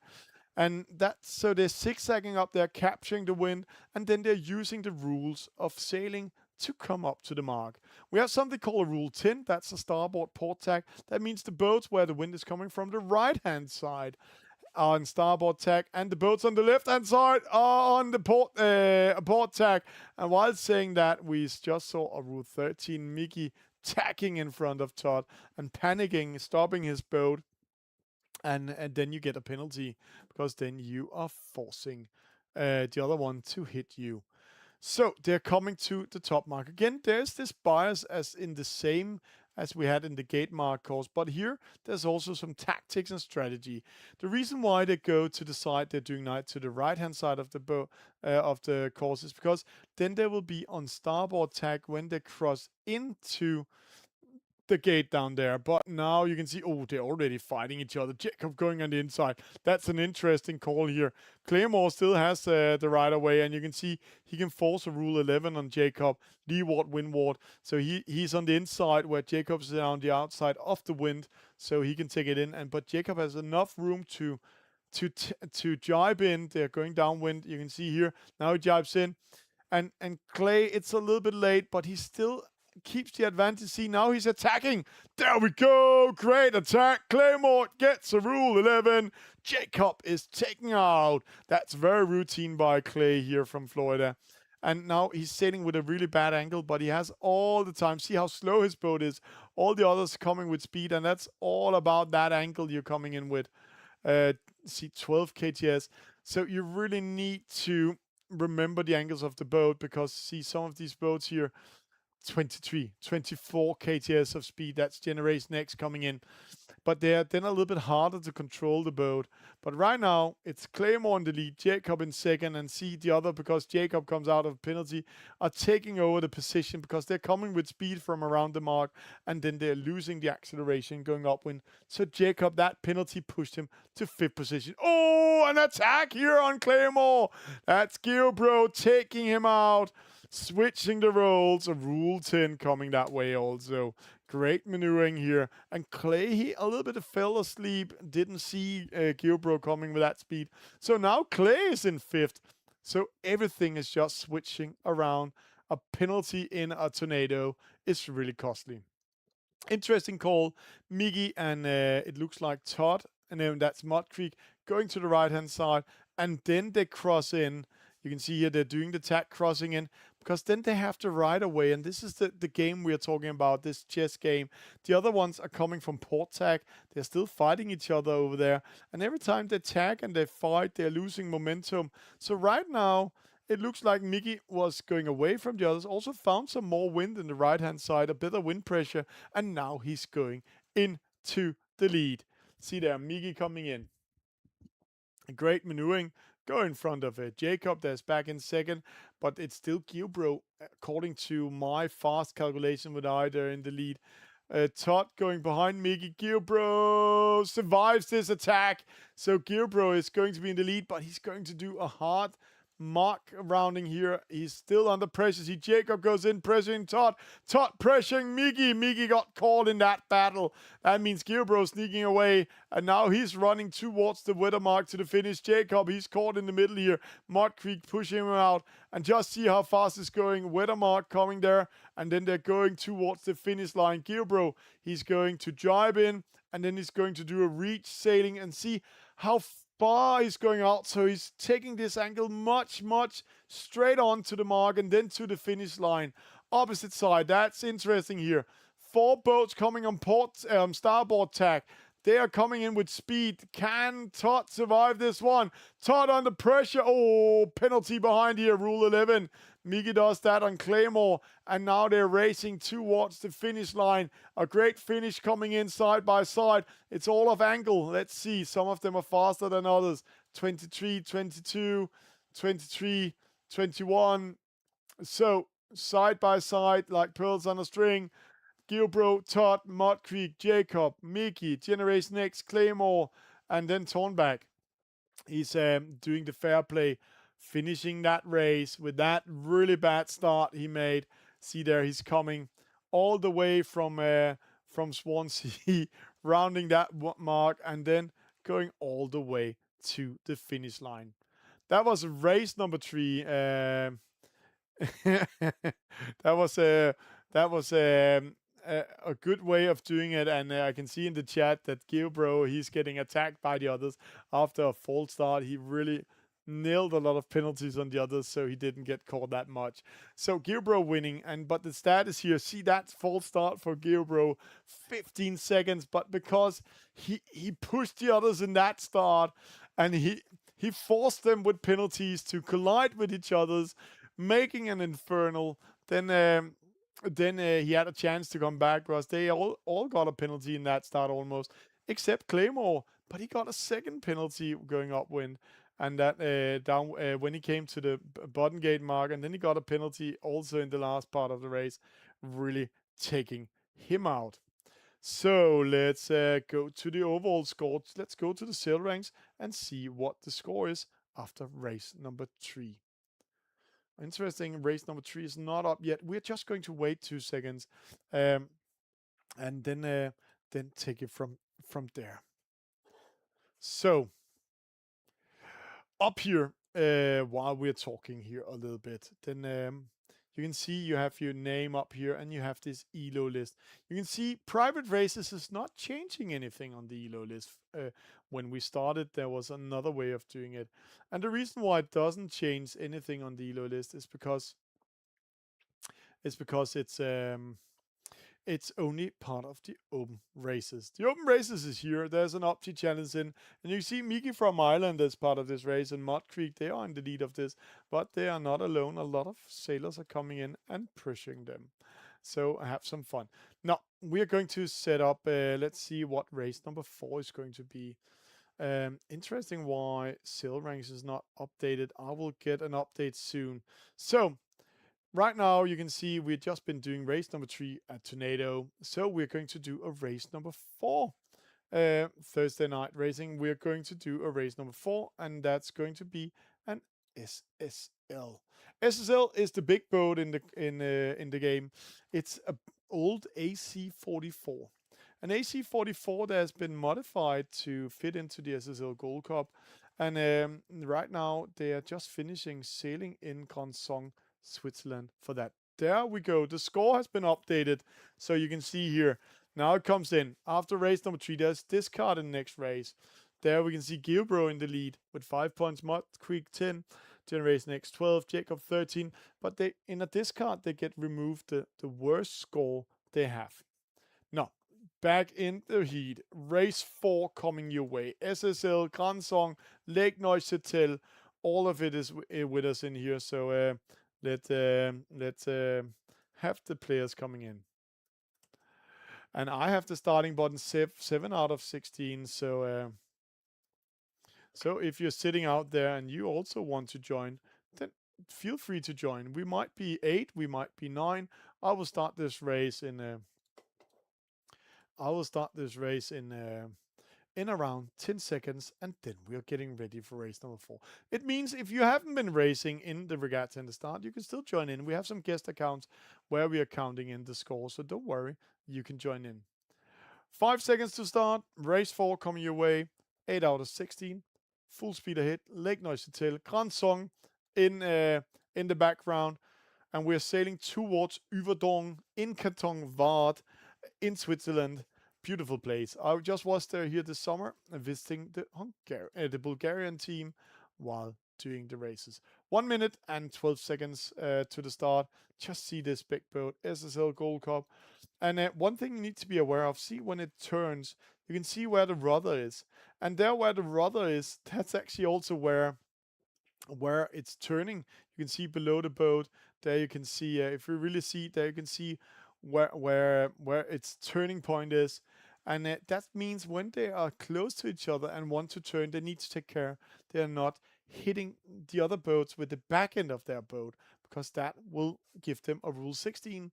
And that's so they're zigzagging up there, capturing the wind, and then they're using the rules of sailing to come up to the mark. We have something called a rule 10. That's a starboard port tack. That means the boats where the wind is coming from the right hand side are on starboard tack, and the boats on the left hand side are on the port tack. And while saying that, we just saw a rule 13 Mickey tacking in front of Todd and panicking, stopping his boat. And then you get a penalty because then you are forcing the other one to hit you. So they're coming to the top mark. Again, there's this bias as in the same as we had in the gate mark course, but here there's also some tactics and strategy. The reason why they go to the side they're doing now to the right hand side of the boat of the course is because then they will be on starboard tack when they cross into the gate down there. But now you can see, oh, they're already fighting each other. Jacob going on the inside. That's an interesting call here. Claymore still has the right of way, and you can see he can force a rule 11 on Jacob, leeward, windward. So he's on the inside where Jacob's on the outside of the wind, so he can take it in. But Jacob has enough room to jibe in. They're going downwind. You can see here now he jibes in, and Clay, it's a little bit late, but he's still keeps the advantage. See, now he's attacking. There we go. Great attack. Claymore gets a rule 11. Jacob is taken out. That's very routine by Clay here from Florida. And now he's sailing with a really bad angle, but he has all the time. See how slow his boat is. All the others coming with speed, and that's all about that angle you're coming in with. See, 12 kts. So you really need to remember the angles of the boat because, see, some of these boats here, 23, 24 kts of speed. That's Generation X coming in. But they're then a little bit harder to control the boat. But right now, it's Claymore in the lead, Jacob in second, and see the other, because Jacob comes out of penalty, are taking over the position because they're coming with speed from around the mark, and then they're losing the acceleration going upwind. So Jacob, that penalty pushed him to 5th position. Oh, an attack here on Claymore. That's Gilbro taking him out. Switching the roles, a rule 10 coming that way also. Great maneuvering here. And Clay, he a little bit fell asleep, didn't see Gilbro coming with that speed. So now Clay is in 5th. So everything is just switching around. A penalty in a tornado is really costly. Interesting call. Miggy and it looks like Todd, and then that's Mud Creek going to the right hand side, and then they cross in. You can see here they're doing the tack crossing in because then they have to ride away. And this is the game we are talking about, this chess game. The other ones are coming from port tack. They're still fighting each other over there. And every time they tag and they fight, they're losing momentum. So right now, it looks like Mickey was going away from the others. Also found some more wind in the right-hand side, a bit of wind pressure. And now he's going into the lead. See there, Mickey coming in. A great maneuvering. Go in front of it. Jacob, that's back in second, but it's still Gilbro, according to my fast calculation, with either in the lead. Todd going behind Mickey. Gilbro survives this attack. So Gilbro is going to be in the lead, but he's going to do a hard mark rounding here. He's still under pressure. See, Jacob goes in, pressuring Todd. Todd pressuring Mickey. Mickey got caught in that battle. That means Gilbro sneaking away, and now he's running towards the weather mark to the finish. Jacob, he's caught in the middle here. Mud Creek pushing him out, and just see how fast it's going. Weather mark coming there, and then they're going towards the finish line. Gilbro, he's going to jibe in, and then he's going to do a reach sailing, and see how far he's going out. So he's taking this angle much straight on to the mark and then to the finish line. Opposite side. That's interesting here. 4 boats coming on starboard tack. They are coming in with speed. Can Todd survive this one? Todd under pressure. Oh, penalty behind here, rule 11. Miki does that on Claymore, and now they're racing towards the finish line. A great finish coming in side by side. It's all of angle. Let's see. Some of them are faster than others. 23, 22, 23, 21. So, side by side, like pearls on a string. Gilbro, Todd, Mud Creek, Jacob, Mickey, Generation X, Claymore, and then Tornback. He's doing the fair play, finishing that race with that really bad start he made. See there, he's coming all the way from Swansea, rounding that mark, and then going all the way to the finish line. That was race number 3. That was a good way of doing it, and I can see in the chat that Gilbro, he's getting attacked by the others after a false start. He really nailed a lot of penalties on the others, so he didn't get caught that much. So Gilbro winning, but the status here, see that false start for Gilbro, 15 seconds, but because he pushed the others in that start, and he forced them with penalties to collide with each others, making an infernal. Then he had a chance to come back because they all got a penalty in that start almost, except Claymore. But he got a second penalty going upwind, and that down when he came to the bottom gate mark, and then he got a penalty also in the last part of the race, really taking him out. So let's go to the overall score. Let's go to the sail ranks and see what the score is after race number 3. Interesting, race number 3 is not up yet. We're just going to wait 2 seconds, and then take it from there. So up here, while we're talking here a little bit, then you can see you have your name up here, and you have this ELO list. You can see private races is not changing anything on the ELO list. When we started, there was another way of doing it. And the reason why it doesn't change anything on the ELO list is because it's only part of the open races. The open races is here. There's an Opti challenge in, and you see Miki from Ireland as part of this race, and Mud Creek, they are in the lead of this, but they are not alone. A lot of sailors are coming in and pushing them. So have some fun. Now, we are going to set up, let's see what race number 4 is going to be. Interesting why sail ranks is not updated. I will get an update soon. So, right now, you can see we've just been doing race number 3 at Tornado. So we're going to do a race number 4. Thursday night racing, we're going to do a race number 4, and that's going to be an SSL. SSL is the big boat in the game. It's an old AC-44. An AC-44 that has been modified to fit into the SSL Gold Cup. And right now, they are just finishing sailing in Grandson, Switzerland for that. There we go. The score has been updated. So you can see here. Now it comes in. After race number 3, there's discard in the next race. There we can see Gilbro in the lead with 5 points. Mud Creek 10. Generation X 12. Jacob 13. But they in a discard, they get removed the worst score they have. Now, back in the heat. Race 4 coming your way. SSL, Grandson, Lake Neuchâtel. All of it is with us in here. So let's have the players coming in. And I have the starting button 7 out of 16. So if you're sitting out there and you also want to join, then feel free to join. We might be 8, we might be 9. I will start this race in around 10 seconds, and then we are getting ready for race number 4. It means if you haven't been racing in the regatta in the start, you can still join in. We have some guest accounts where we are counting in the score, so don't worry, you can join in. 5 seconds to start. Race 4 coming your way. 8 out of 16. Full speed ahead. Lake Neuchâtel. Grandson in the background. And we're sailing towards Yverdon in Canton Vaud in Switzerland. Beautiful place. I just was there here this summer visiting the Bulgarian team while doing the races. 1 minute and 12 seconds to the start. Just see this big boat, SSL Gold Cup. And one thing you need to be aware of, see when it turns, you can see where the rudder is. And there where the rudder is, that's actually also where it's turning. You can see below the boat. There you can see, if you really see, there you can see where its turning point is. And that means when they are close to each other and want to turn, they need to take care they are not hitting the other boats with the back end of their boat, because that will give them a rule 16,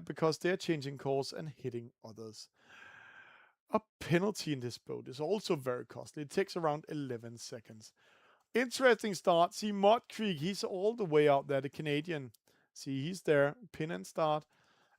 because they're changing course and hitting others. A penalty in this boat is also very costly. It takes around 11 seconds. Interesting start. See, Mud Creek, he's all the way out there, the Canadian. See, he's there, pin and start.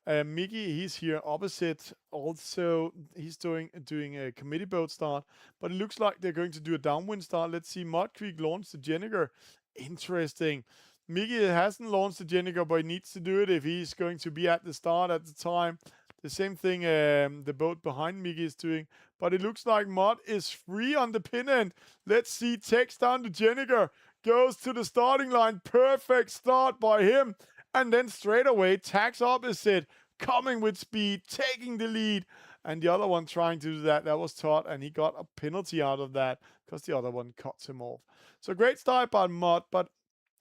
Mickey, he's here opposite. Also, he's doing a committee boat start, but it looks like they're going to do a downwind start. Let's see, Mud Creek launched the Jenniger. Interesting. Mickey hasn't launched the Jenniger, but he needs to do it if he's going to be at the start at the time. The same thing the boat behind Mickey is doing, but it looks like Mud is free on the pin end. Let's see, takes down the Jenniger, goes to the starting line. Perfect start by him. And then straight away, tacks opposite, coming with speed, taking the lead. And the other one trying to do that. That was Todd, and he got a penalty out of that because the other one cuts him off. So great start by Mud, but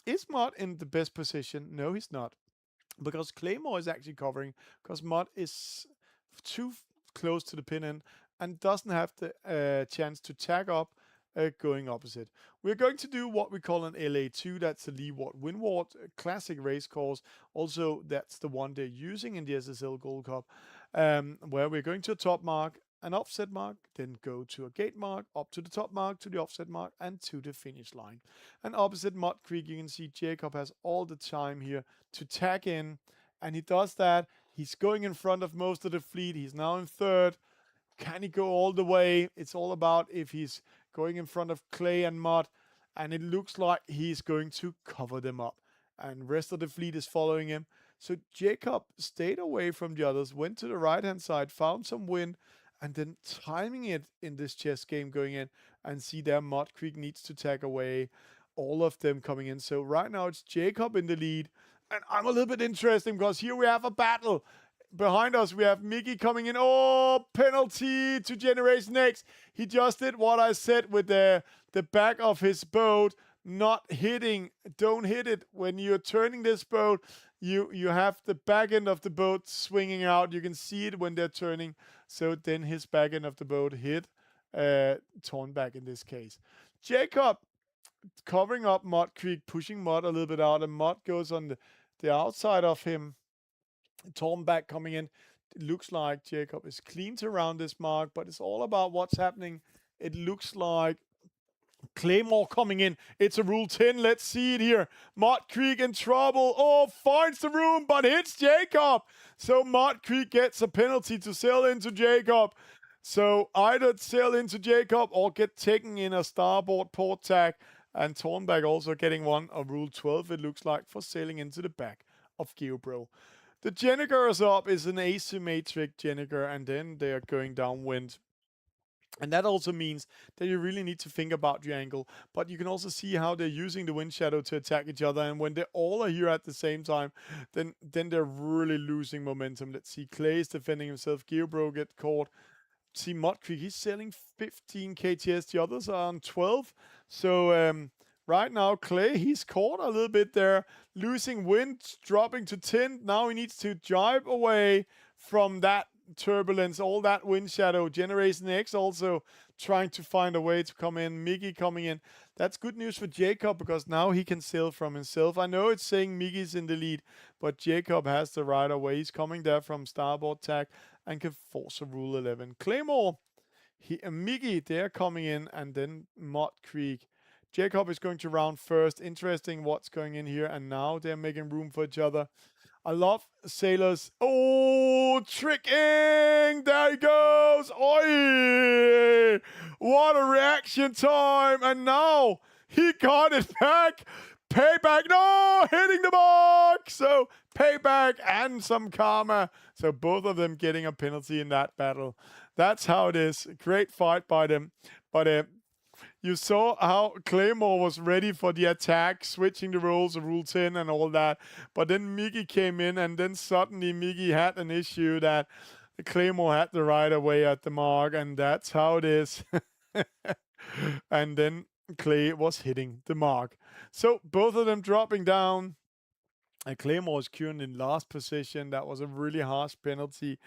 is Mud in the best position? No, he's not. Because Claymore is actually covering, because Mud is too close to the pin end and doesn't have the chance to tag up going opposite. We're going to do what we call an LA2. That's the leeward-windward classic race course. Also, that's the one they're using in the SSL Gold Cup, where we're going to a top mark, an offset mark, then go to a gate mark, up to the top mark, to the offset mark, and to the finish line. And opposite Mud Creek, you can see Jacob has all the time here to tag in, and he does that. He's going in front of most of the fleet. He's now in third. Can he go all the way? It's all about if he's going in front of Clay and Mud, and it looks like he's going to cover them up. And rest of the fleet is following him. So Jacob stayed away from the others, went to the right-hand side, found some wind, and then timing it in this chess game going in. And see there, Mud Creek needs to tag away. All of them coming in. So right now it's Jacob in the lead. And I'm a little bit interested because here we have a battle. Behind us, we have Mickey coming in. Oh, penalty to Generation X. He just did what I said with the back of his boat, not hitting. Don't hit it. When you're turning this boat, you have the back end of the boat swinging out. You can see it when they're turning. So then his back end of the boat hit torn back in this case. Jacob covering up Mud Creek, pushing Mud a little bit out, and Mud goes on the outside of him. Torn back coming in. It looks like Jacob is cleaned around this mark, but it's all about what's happening. It looks like Claymore coming in. It's a rule 10. Let's see it here. Mud Creek in trouble. Oh, finds the room, but hits Jacob. So Mud Creek gets a penalty to sail into Jacob. So either sail into Jacob or get taken in a starboard port tack. And Tornback also getting one of rule 12, it looks like, for sailing into the back of Geobro. The Jenniger up is an asymmetric Jenniger, and then they are going downwind. And that also means that you really need to think about your angle. But you can also see how they're using the wind shadow to attack each other. And when they all are here at the same time, then they're really losing momentum. Let's see, Clay is defending himself. Geobro get caught. See, Mud Creek, he's selling 15 KTS. The others are on 12. So right now, Clay, he's caught a little bit there. Losing wind, dropping to 10. Now he needs to jibe away from that turbulence, all that wind shadow. Generation X also trying to find a way to come in. Mickey coming in. That's good news for Jacob because now he can sail from himself. I know it's saying Mickey's in the lead, but Jacob has the right of way. He's coming there from starboard tack and can force a rule 11. Claymore, Mickey, they're coming in, and then Mud Creek. Jacob is going to round first. Interesting what's going in here, and now they're making room for each other. I love sailors. Oh, tricking! There he goes! Oi! What a reaction time! And now he got it back. Payback! No! Hitting the mark! So payback and some karma. So both of them getting a penalty in that battle. That's how it is. Great fight by them. But you saw how Claymore was ready for the attack, switching the roles of Rule 10 and all that. But then Mickey came in, and then suddenly Mickey had an issue that Claymore had the right away at the mark, and that's how it is. And then Clay was hitting the mark. So both of them dropping down. And Claymore is currently in last position. That was a really harsh penalty.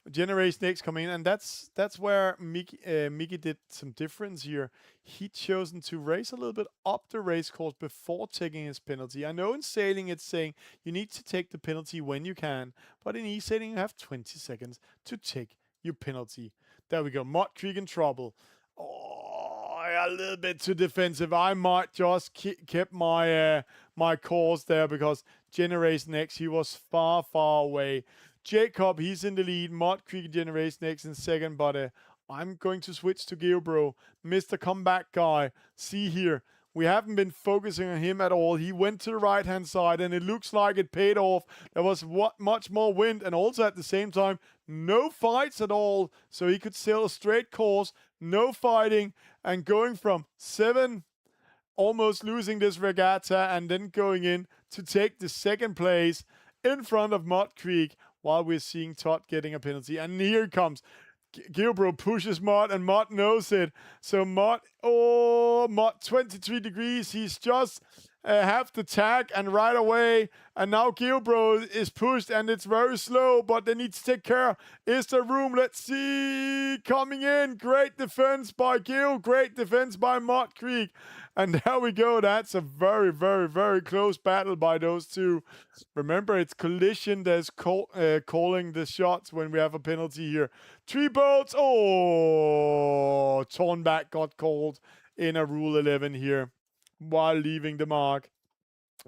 Generation X coming in, and that's where Mickey did some difference here. He chosen to race a little bit up the race course before taking his penalty. I know in sailing it's saying you need to take the penalty when you can, but in eSailing you have 20 seconds to take your penalty. There we go. Mud Creek in trouble. Oh, a little bit too defensive. I might just keep my my course there because Generation X, he was far away. Jacob, he's in the lead. Mud Creek Generation X in second, but I'm going to switch to Geobro, Mr. Comeback guy. See here, we haven't been focusing on him at all. He went to the right-hand side, and it looks like it paid off. There was much more wind, and also at the same time, no fights at all. So he could sail a straight course, no fighting, and going from 7, almost losing this regatta, and then going in to take the second place in front of Mud Creek, while we're seeing Todd getting a penalty. And here it comes. Gilbro pushes Mud, and Mud knows it. So Mud, 23 degrees. He's just have the tag, and right away. And now Gilbro is pushed, and it's very slow, but they need to take care. Is there room? Let's see. Coming in. Great defense by Gil. Great defense by Mud Creek. And there we go. That's a very close battle by those two. Remember, it's collision that's calling the shots when we have a penalty here. 3 boats. Oh, Tornback got called in a Rule 11 here while leaving the mark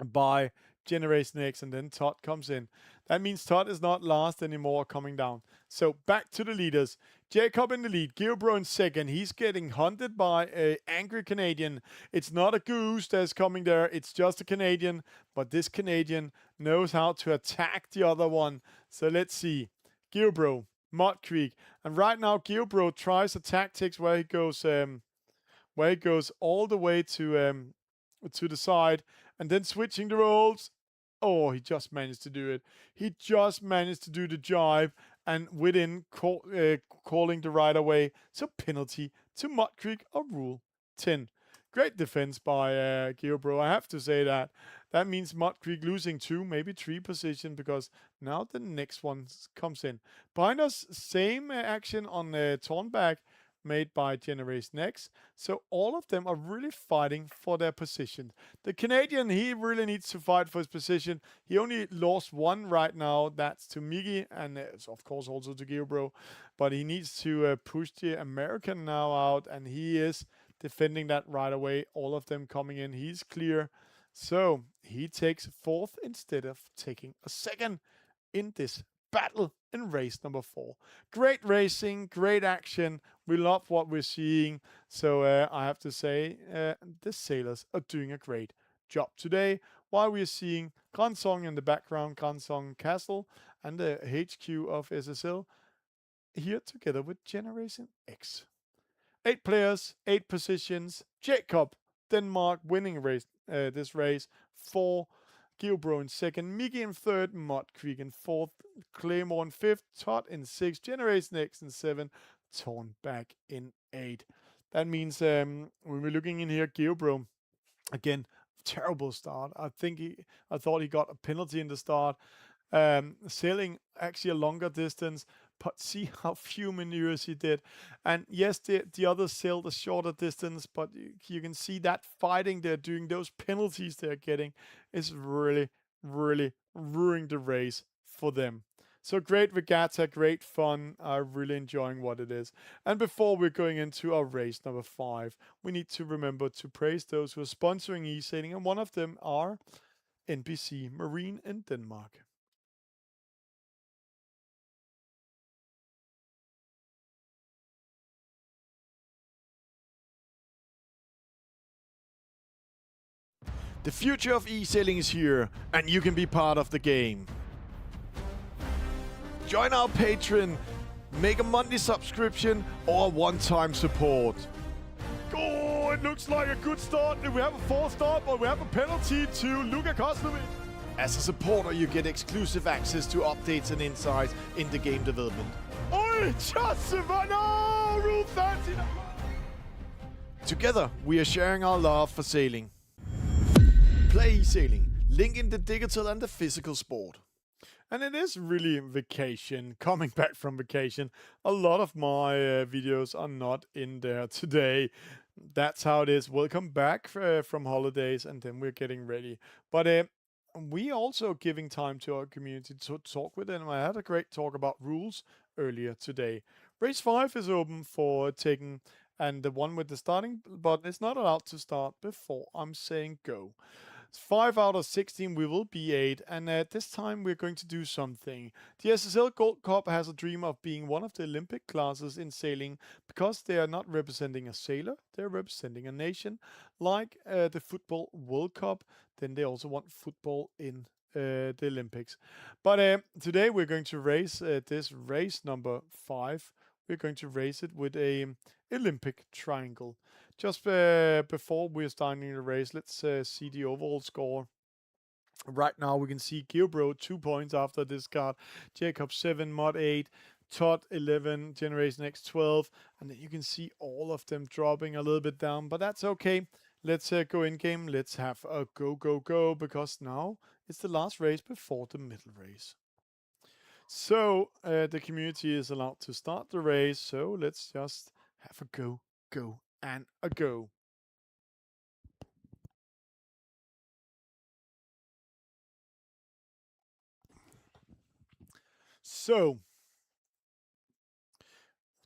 by Generation X, and then Todd comes in. That means Todd is not last anymore, coming down. So back to the leaders. Jacob in the lead, Gilbro in second. He's getting hunted by an angry Canadian. It's not a goose that's coming there. It's just a Canadian, but this Canadian knows how to attack the other one. So let's see. Gilbro, Mud Creek. And right now, Gilbro tries a tactics where he goes all the way to the side, and then switching the roles. Oh, he just managed to do it. He just managed to do the jibe, and within calling the right away. So penalty to Mud Creek of Rule 10. Great defense by Geobro. I have to say that. That means Mud Creek losing 2, maybe 3 position, because now the next one comes in. Behind us, same action on Tornback made by Generation X. So all of them are really fighting for their position. The Canadian, he really needs to fight for his position. He only lost 1 right now. That's to Miggy, and of course also to Geobro. But he needs to push the American now out, and he is defending that right away. All of them coming in. He's clear. So he takes 4th instead of taking a 2nd in this battle in race number 4. Great racing, great action. We love what we're seeing. So I have to say, the sailors are doing a great job today. While we're seeing Gransong in the background, Gransong Castle, and the HQ of SSL here together with Generation X. 8 players, 8 positions. Jacob, Denmark, winning this race. 4. Gilbro in 2nd, Mickey in 3rd, Mud Creek in 4th, Claymore in 5th, Todd in 6th, Generation X in 7th, Tornback in 8th. That means when we're looking in here, Gilbro, again, terrible start. I thought he got a penalty in the start. Sailing actually a longer distance, but see how few maneuvers he did. And yes, the others sailed a shorter distance, but you can see that fighting they're doing, those penalties they're getting, is really ruining the race for them. So great regatta, great fun. I'm really enjoying what it is. And before we're going into our race number 5, we need to remember to praise those who are sponsoring eSailing, and one of them are NBC Marine in Denmark. The future of eSailing is here, and you can be part of the game. Join our Patreon, make a monthly subscription, or a one-time support. Oh, it looks like a good start. We have a 4th stop, but we have a penalty to Luka Koslovic. As a supporter, you get exclusive access to updates and insights in the game development. Oh, just no, rule 13. Together, we are sharing our love for sailing. PlayeSailing, linking the digital and the physical sport. And it is really vacation, coming back from vacation. A lot of my videos are not in there today. That's how it is. Welcome back from holidays, and then we're getting ready. But we also giving time to our community to talk with them. I had a great talk about rules earlier today. Race 5 is open for taking, and the one with the starting button is not allowed to start before I'm saying go. 5 out of 16, we will be 8, and this time we're going to do something. The SSL Gold Cup has a dream of being one of the Olympic classes in sailing because they are not representing a sailor, they're representing a nation, like the Football World Cup. Then they also want football in the Olympics. But today we're going to race this race number 5. We're going to race it with a Olympic triangle. Just before we're starting the race, let's see the overall score. Right now we can see Geobro 2 points after this card, Jacob 7, Mod 8, Todd 11, Generation X 12, and then you can see all of them dropping a little bit down, but that's okay. Let's go in game. Let's have a go, because now it's the last race before the middle race. So the community is allowed to start the race, so let's just have a go, and a go. So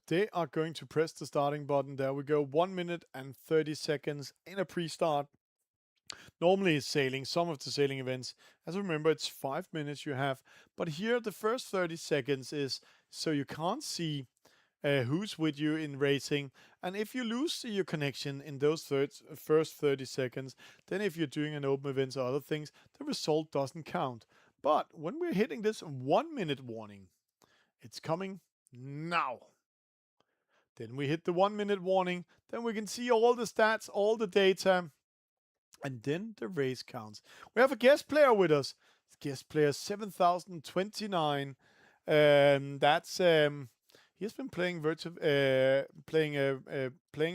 they are going to press the starting button. There we go. 1 minute and 30 seconds in a pre-start. Normally it's sailing, some of the sailing events, as remember, it's 5 minutes you have. But here the first 30 seconds is so you can't see who's with you in racing. And if you lose your connection in those first 30 seconds, then if you're doing an open event or other things, the result doesn't count. But when we're hitting this 1 minute warning, it's coming now. Then we hit the 1 minute warning, then we can see all the stats, all the data, and then the race counts. We have a guest player with us. Guest player 7029. That's he has been playing playing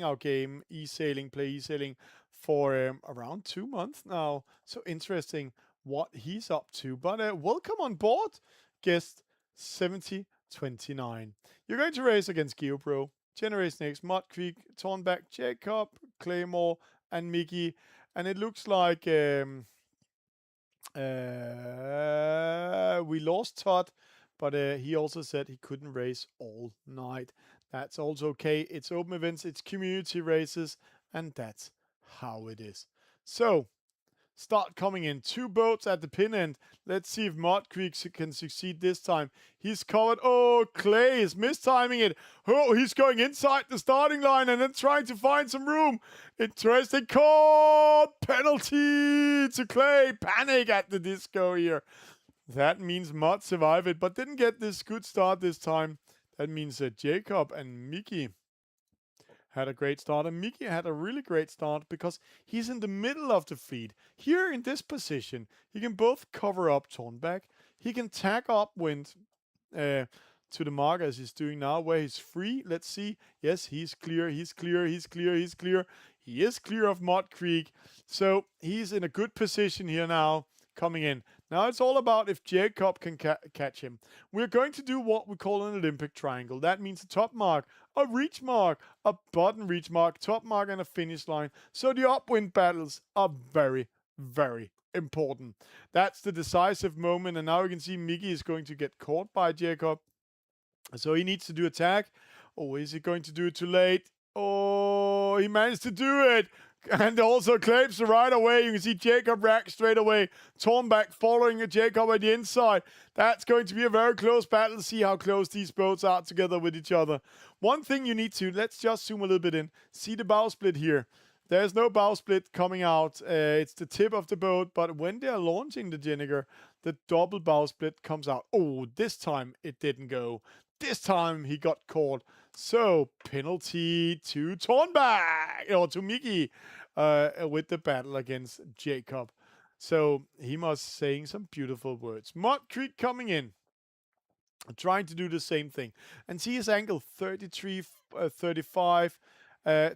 our game PlayeSailing for around 2 months now. So interesting what he's up to. But welcome on board, guest 7029. You're going to race against GeoPro, Generation X, Mud Creek, Tornback, Jacob, Claymore, and Mickey. And it looks like we lost Todd, but he also said he couldn't race all night. That's also okay. It's open events, it's community races, and that's how it is. So, start coming in. 2 boats at the pin end. Let's see if Mud Creek can succeed this time. He's covered. Oh, Clay is mistiming it. Oh, he's going inside the starting line and then trying to find some room. Interesting call. Penalty to Clay. Panic at the disco here. That means Mud survived it, but didn't get this good start this time. That means Jacob and Mickey had a great start, and Mickey had a really great start because he's in the middle of the fleet. Here in this position, he can both cover up Tornback, he can tack upwind to the mark as he's doing now, where he's free. Let's see. Yes, he's clear, he's clear, he's clear, he's clear. He is clear of Mud Creek, so he's in a good position here now, coming in. Now it's all about if Jacob can catch him. We're going to do what we call an Olympic triangle. That means a top mark, a reach mark, a bottom reach mark, top mark, and a finish line. So the upwind battles are very, very important. That's the decisive moment, and now you can see Mickey is going to get caught by Jacob. So he needs to do attack. Oh, is he going to do it too late? Oh, he managed to do it. And also claims right away. You can see Jacob rack straight away. Tornback following Jacob at the inside. That's going to be a very close battle. See how close these boats are together with each other. One thing you need to, let's just zoom a little bit in. See the bow split here. There's no bow split coming out. It's the tip of the boat. But when they're launching the Jenniger, the double bow split comes out. Oh, this time it didn't go. This time he got caught. So, penalty to Tornback, or to Mickey, with the battle against Jacob. So, he must saying some beautiful words. Mud Creek coming in. trying to do the same thing. And see his angle 33, 35,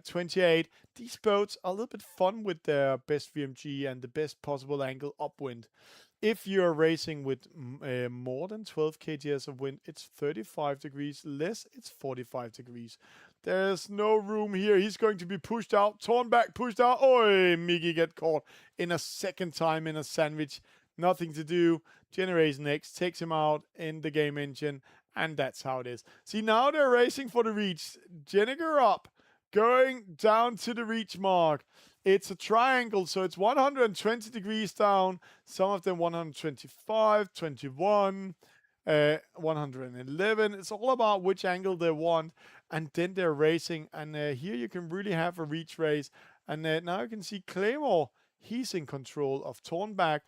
28. These boats are a little bit fun with their best VMG and the best possible angle upwind. If you're racing with more than 12 kgs of wind, it's 35 degrees. Less, it's 45 degrees. There's no room here. He's going to be pushed out. Torn back, pushed out. Oi, Miggy get caught in a second time in a sandwich. Nothing to do. Generation X takes him out in the game engine, and that's how it is. See, now they're racing for the reach. Jenniger up, going down to the reach mark. It's a triangle, so it's 120 degrees down. Some of them 125, 21, 111. It's all about which angle they want. And then they're racing. And here you can really have a reach race. And now you can see Claymore. He's in control of Tornback.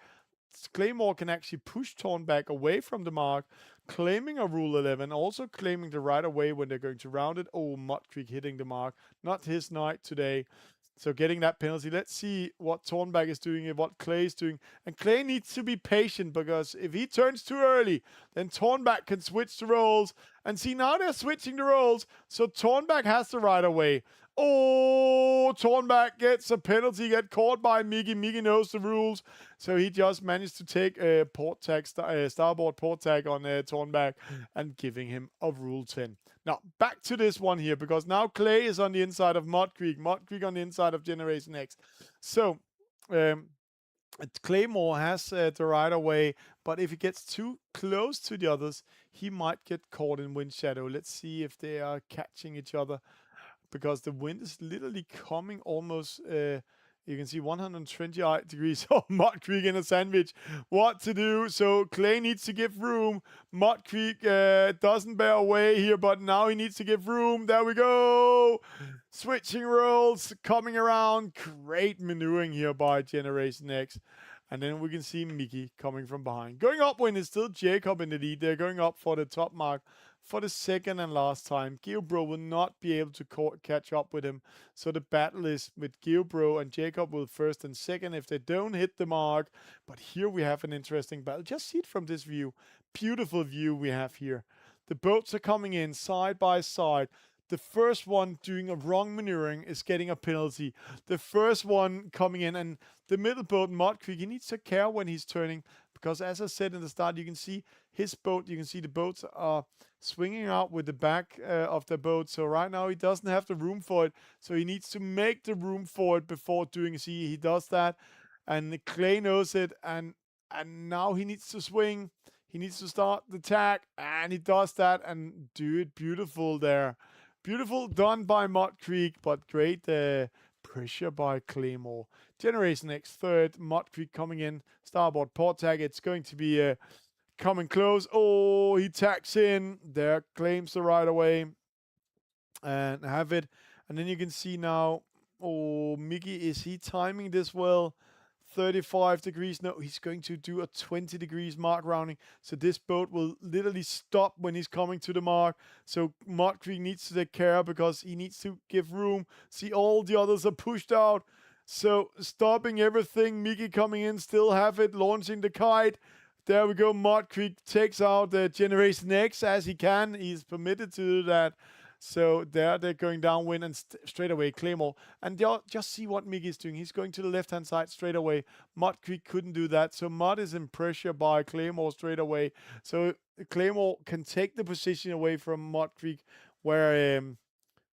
Claymore can actually push Tornback away from the mark, claiming a Rule 11, also claiming the right of way when they're going to round it. Oh, Mud Creek hitting the mark. Not his night today. So getting that penalty. Let's see what Tornback is doing and what Clay is doing. And Clay needs to be patient because if he turns too early, then Tornback can switch the roles. And see, now they're switching the roles. So Tornback has the right of way. Oh, Tornback gets a penalty, get caught by Miggy. Miggy knows the rules. So he just managed to take a port tag, starboard port tag on Tornback and giving him a Rule 10. Now, back to this one here, because now Clay is on the inside of Mud Creek on the inside of Generation X. So, Claymore has the right of way, but if he gets too close to the others, he might get caught in wind shadow. Let's see if they are catching each other, because the wind is literally coming almost... you can see 128 degrees of Mud Creek in a sandwich. What to do? So Clay needs to give room. Mud Creek doesn't bear away here, but now he needs to give room. There we go. Switching roles, coming around. Great maneuvering here by Generation X. And then we can see Mickey coming from behind. Going upwind is still Jacob in the lead. They're going up for the top mark for the second and last time. Geobro will not be able to catch up with him. So the battle is with Geobro and Jacob will first and second if they don't hit the mark. But here we have an interesting battle. Just see it from this view. Beautiful view we have here. The boats are coming in side by side. The first one doing a wrong maneuvering is getting a penalty. The first one coming in, and the middle boat, Mud Creek, he needs to care when he's turning, because as I said in the start, you can see his boat, you can see the boats are swinging out with the back of the boat. So right now he doesn't have the room for it. So he needs to make the room for it before doing. See, he does that, and Clay knows it, and now he needs to swing. He needs to start the tag, and he does that and do it beautiful there. Beautiful done by Mud Creek, but great pressure by Claymore. Generation X third, Mud Creek coming in, starboard port tag. It's going to be coming close. Oh, he tags in. There, claims the right away and have it. And then you can see now, oh, Mickey, is he timing this well? 35 degrees. No, he's going to do a 20 degrees mark rounding. So this boat will literally stop when he's coming to the mark. So Mud Creek needs to take care because he needs to give room. See, all the others are pushed out. So stopping everything. Mickey coming in, still have it, launching the kite. There we go. Mud Creek takes out the Generation X as he can. He's permitted to do that. So there they're going downwind and straight away Claymore. And just see what Mickey is doing. He's going to the left-hand side straight away. Mud Creek couldn't do that. So Mud is in pressure by Claymore straight away. So Claymore can take the position away from Mud Creek, where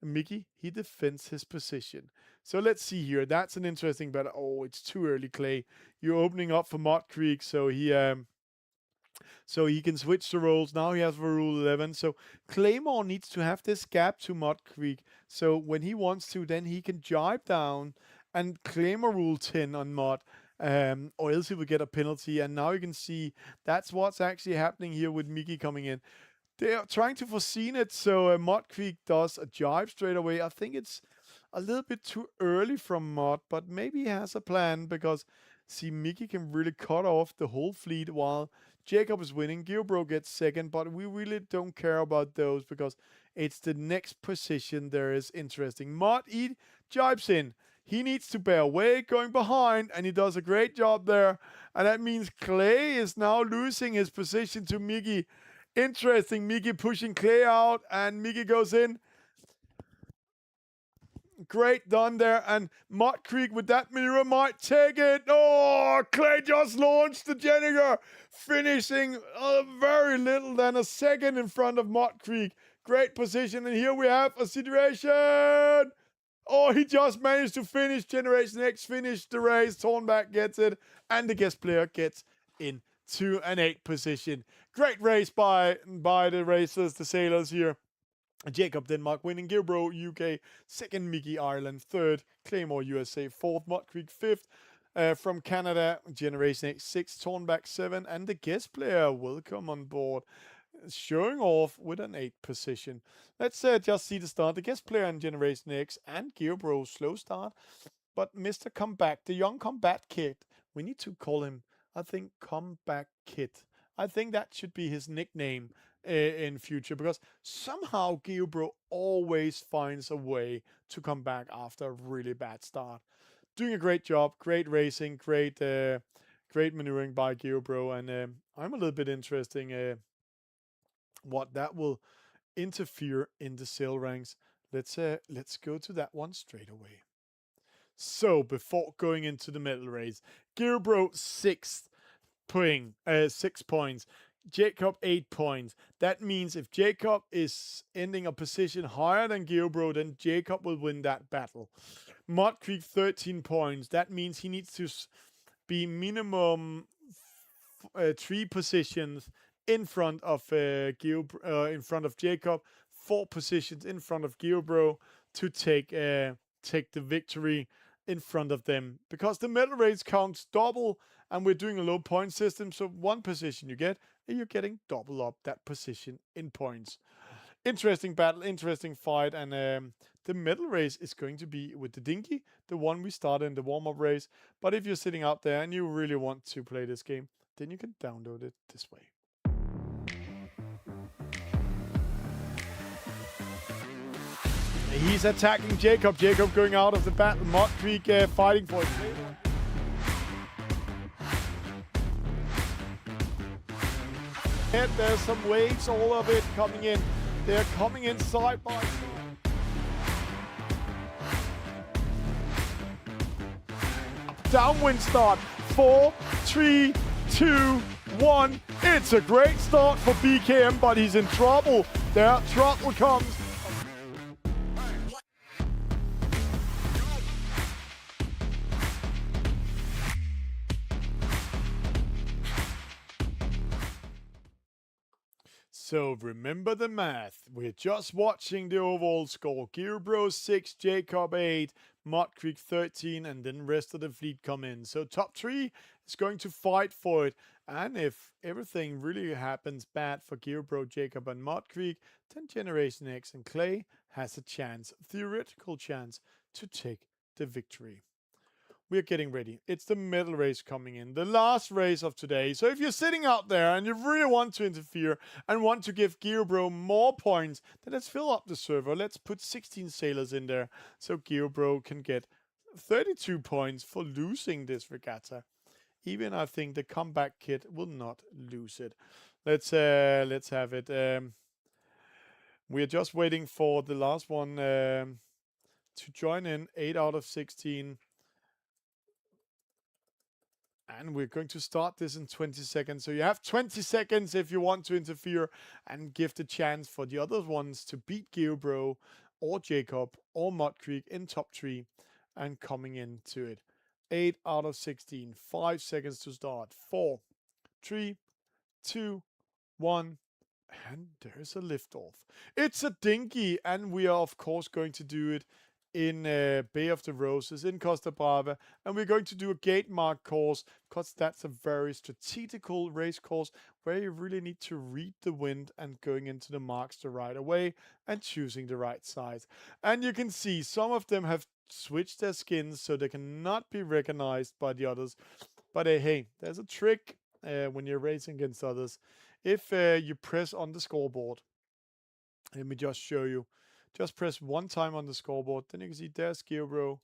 Mickey, he defends his position. So let's see here. That's an interesting battle. Oh, it's too early, Clay. You're opening up for Mud Creek, so he can switch the roles. Now he has Rule 11. So Claymore needs to have this gap to Mud Creek. So when he wants to, then he can jibe down and claim a Rule 10 on Mud. Or else he will get a penalty. And now you can see that's what's actually happening here with Mickey coming in. They are trying to foresee it. So Mud Creek does a jibe straight away. I think it's a little bit too early from Mud, but maybe he has a plan because, see, Mickey can really cut off the whole fleet while Jacob is winning. Geobro gets second, but we really don't care about those because it's the next position there is interesting. Mud, he jibes in. He needs to bear weight going behind, and he does a great job there. And that means Clay is now losing his position to Mickey Interesting. Mickey pushing Clay out, and Mickey goes in. Great done there. And Mud Creek with that maneuver might take it. Oh, Clay just launched the Jenniger, finishing very little than a second in front of Mud Creek. Great position. And here we have a situation. Oh, he just managed to finish. Generation X finished the race. Thornback gets it. And the guest player gets into an 8th position. Great race by the racers, the sailors here. Jacob Denmark winning, Gilbro UK 2nd, Mickey Ireland 3rd, Claymore USA 4th, Mud Creek 5th, from Canada, Generation X 6th, Thornback 7th, and the guest player, welcome on board, showing off with an 8th position. Let's just see the start. The guest player in Generation X and Gilbro, slow start, but Mr. Comeback, the young combat kid, we need to call him, I think, Comeback Kid. I think that should be his nickname in future, because somehow Gilbro always finds a way to come back after a really bad start. Doing a great job, great racing, great maneuvering by Gilbro, and I'm a little bit interested what that will interfere in the sail ranks. Let's go to that one straight away. So before going into the medal race, Gilbro 6th, 6 points. Jacob 8 points. That means if Jacob is ending a position higher than Gilbro, then Jacob will win that battle. Mud Creek 13 points. That means he needs to be minimum 3 positions in front of in front of Jacob, 4 positions in front of Gilbro to take the victory in front of them, because the medal race counts double, and we're doing a low point system, so 1 position you get, and you're getting double up that position in points. Interesting battle, interesting fight, and the medal race is going to be with the Dinghy, the one we started in the warm-up race. But if you're sitting out there and you really want to play this game, then you can download it this way. He's attacking Jacob. Jacob going out of the battle. Mud Creek fighting for it. There's some waves, all of it coming in. They're coming in side by side. Downwind start. 4, 3, 2, 1. It's a great start for BKM, but he's in trouble. There, trouble comes. So remember the math. We're just watching the overall score. Gilbro 6, Jacob 8, Mud Creek 13, and then rest of the fleet come in. So top 3 is going to fight for it. And if everything really happens bad for Gilbro, Jacob, and Mud Creek, then Generation X and Clay has a chance, theoretical chance, to take the victory. We're getting ready. It's the medal race coming in, the last race of today. So if you're sitting out there and you really want to interfere and want to give Gilbro more points, then let's fill up the server. Let's put 16 sailors in there so Gilbro can get 32 points for losing this regatta. Even I think the comeback kid will not lose it. Let's have it. We're just waiting for the last one to join in. 8 out of 16. And we're going to start this in 20 seconds. So you have 20 seconds if you want to interfere and give the chance for the other ones to beat Gilbro or Jacob or Mud Creek in top 3 and coming into it. 8 out of 16. 5 seconds to start. 4, 3, 2, 1. And there's a liftoff. It's a Dinghy, and we are, of course, going to do it in Bay of the Roses in Costa Brava, and we're going to do a gate mark course, because that's a very strategical race course where you really need to read the wind and going into the marks the right away and choosing the right size. And you can see some of them have switched their skins so they cannot be recognized by the others. But hey, there's a trick when you're racing against others. If you press on the scoreboard, let me just show you. Just press 1 time on the scoreboard. Then you can see there's Gilbro,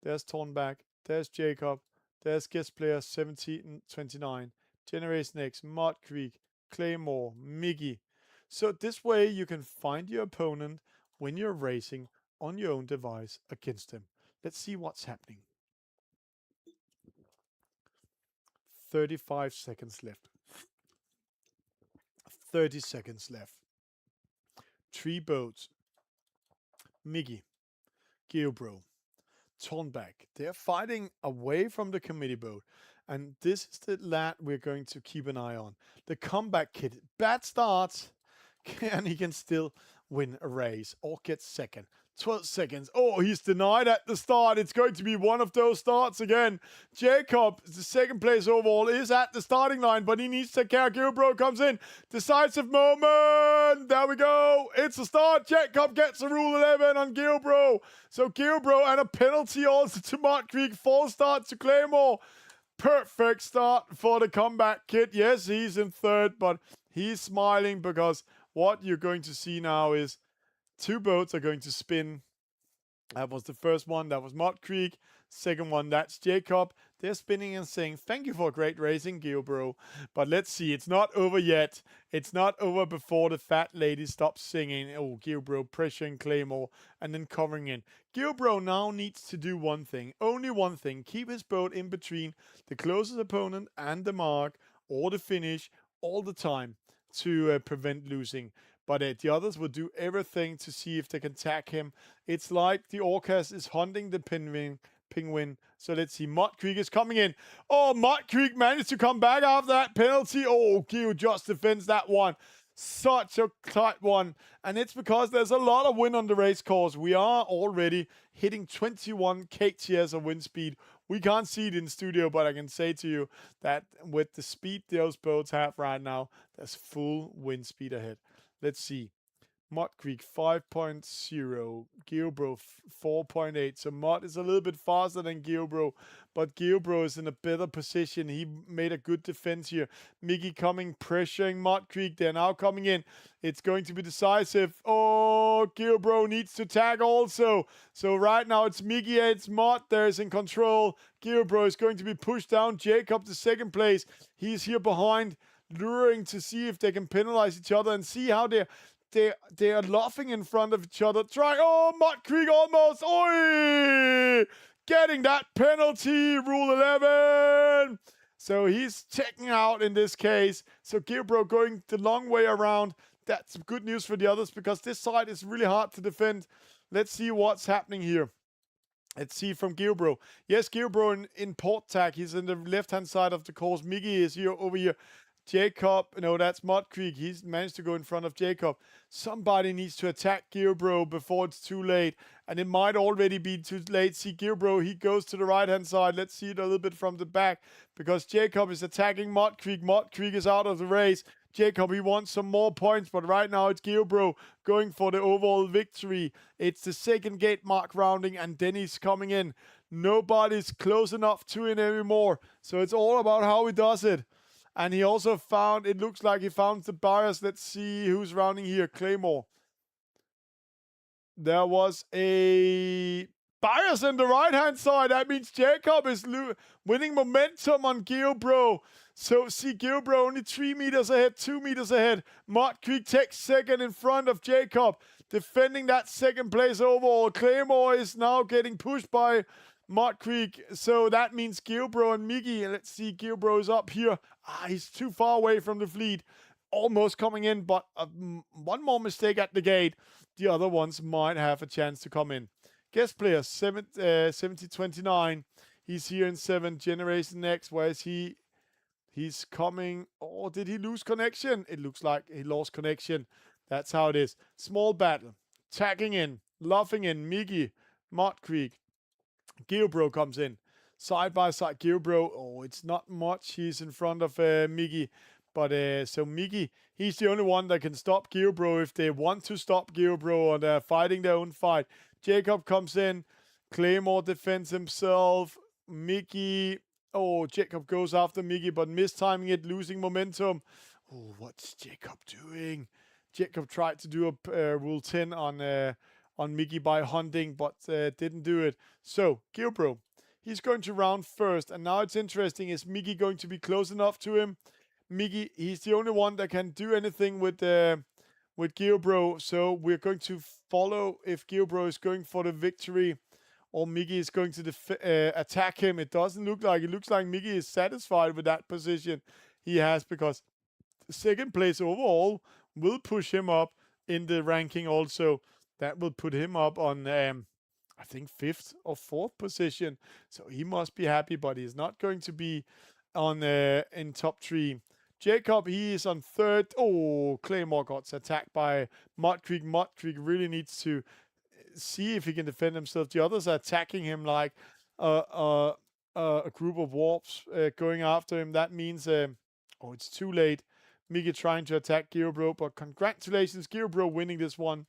there's Thornback, there's Jacob, there's guest player 1729, Generation X, Mud Creek, Claymore, Miggy. So this way you can find your opponent when you're racing on your own device against him. Let's see what's happening. 35 seconds left. 30 seconds left. 3 boats. Miggy, Geobro, Tornback. They're fighting away from the committee boat. And this is the lad we're going to keep an eye on. The comeback kid. Bad start. And he can still win a race or get second. 12 seconds. Oh, he's denied at the start. It's going to be one of those starts again. Jacob, the second place overall, is at the starting line, but he needs to take care. Gilbro comes in. Decisive moment. There we go. It's a start. Jacob gets a Rule 11 on Gilbro. So Gilbro and a penalty also to Mud Creek. False start to Claymore. Perfect start for the comeback kid. Yes, he's in third, but he's smiling because what you're going to see now is 2 boats are going to spin. That was the first one. That was Mud Creek. Second one, that's Jacob. They're spinning and saying, thank you for great racing, Geobro. But let's see. It's not over yet. It's not over before the fat lady stops singing. Oh, Geobro pressuring Claymore and then covering in. Geobro now needs to do one thing. Only one thing. Keep his boat in between the closest opponent and the mark or the finish all the time to prevent losing. But the others will do everything to see if they can tag him. It's like the Orcas is hunting the penguin. So let's see. Mud Creek is coming in. Oh, Mud Creek managed to come back after that penalty. Oh, Geo just defends that one. Such a tight one. And it's because there's a lot of wind on the race course. We are already hitting 21 kts of wind speed. We can't see it in studio, but I can say to you that with the speed those boats have right now, there's full wind speed ahead. Let's see. Mud Creek 5.0, Geobro 4.8. So Mud is a little bit faster than Geobro, but Geobro is in a better position. He made a good defense here. Mickey coming, pressuring Mud Creek. They're now coming in. It's going to be decisive. Oh, Geobro needs to tag also. So right now it's Mickey, it's Mud. There's in control. Geobro is going to be pushed down. Jacob to second place. He's here behind, luring to see if they can penalize each other and see how they are laughing in front of each other. Try. Oh, Mud Creek almost. Oi! Getting that penalty. Rule 11. So he's checking out in this case. So Gilbro going the long way around. That's good news for the others because this side is really hard to defend. Let's see what's happening here. Let's see from Gilbro. Yes, Gilbro in port tack. He's in the left-hand side of the course. Miggy is here over here. Jacob, no, that's Mud Creek. He's managed to go in front of Jacob. Somebody needs to attack Gilbro before it's too late. And it might already be too late. See Gilbro, he goes to the right-hand side. Let's see it a little bit from the back because Jacob is attacking Mud Creek. Mud Creek is out of the race. Jacob, he wants some more points, but right now it's Gilbro going for the overall victory. It's the second gate mark rounding, and Denny's coming in. Nobody's close enough to him anymore. So it's all about how he does it. And he also found, it looks like he found the barriers. Let's see who's rounding here. Claymore. There was a bias on the right-hand side. That means Jacob is winning momentum on Gilbro. So see Gilbro only 3 meters ahead, 2 meters ahead. Mud Creek takes second in front of Jacob, defending that second place overall. Claymore is now getting pushed by Mud Creek. So that means Gilbro and Miggy. Let's see, Gilbro is up here. He's too far away from the fleet. Almost coming in, but one more mistake at the gate. The other ones might have a chance to come in. Guest player, 7029. He's here in 7. Generation X. Where is he? He's coming. Oh, did he lose connection? It looks like he lost connection. That's how it is. Small battle. Tagging in. Laughing in. Miggy. Mud Creek. Gilbro comes in. Side by side. Gilbro. Oh, it's not much. He's in front of Miggy. But so Miggy, he's the only one that can stop Gilbro if they want to stop Gilbro and they're fighting their own fight. Jacob comes in. Claymore defends himself. Miggy. Oh, Jacob goes after Miggy, but mistiming it, losing momentum. Oh, what's Jacob doing? Jacob tried to do a Rule 10 on Miggy by hunting, but didn't do it. So, Gilbro, he's going to round first. And now it's interesting, is Miggy going to be close enough to him? Miggy, he's the only one that can do anything with Geobro. So we're going to follow if Geobro is going for the victory or Miggy is going to attack him. It doesn't look like. It looks like Miggy is satisfied with that position he has because second place overall will push him up in the ranking also. That will put him up on, I think, 5th or 4th position. So he must be happy, but he's not going to be on in top 3. Jacob, he is on 3rd. Oh, Claymore got attacked by Mud Creek. Mud Creek really needs to see if he can defend himself. The others are attacking him like a group of warps going after him. That means, oh, it's too late. Miggy trying to attack Geobro, but congratulations, Geobro winning this one.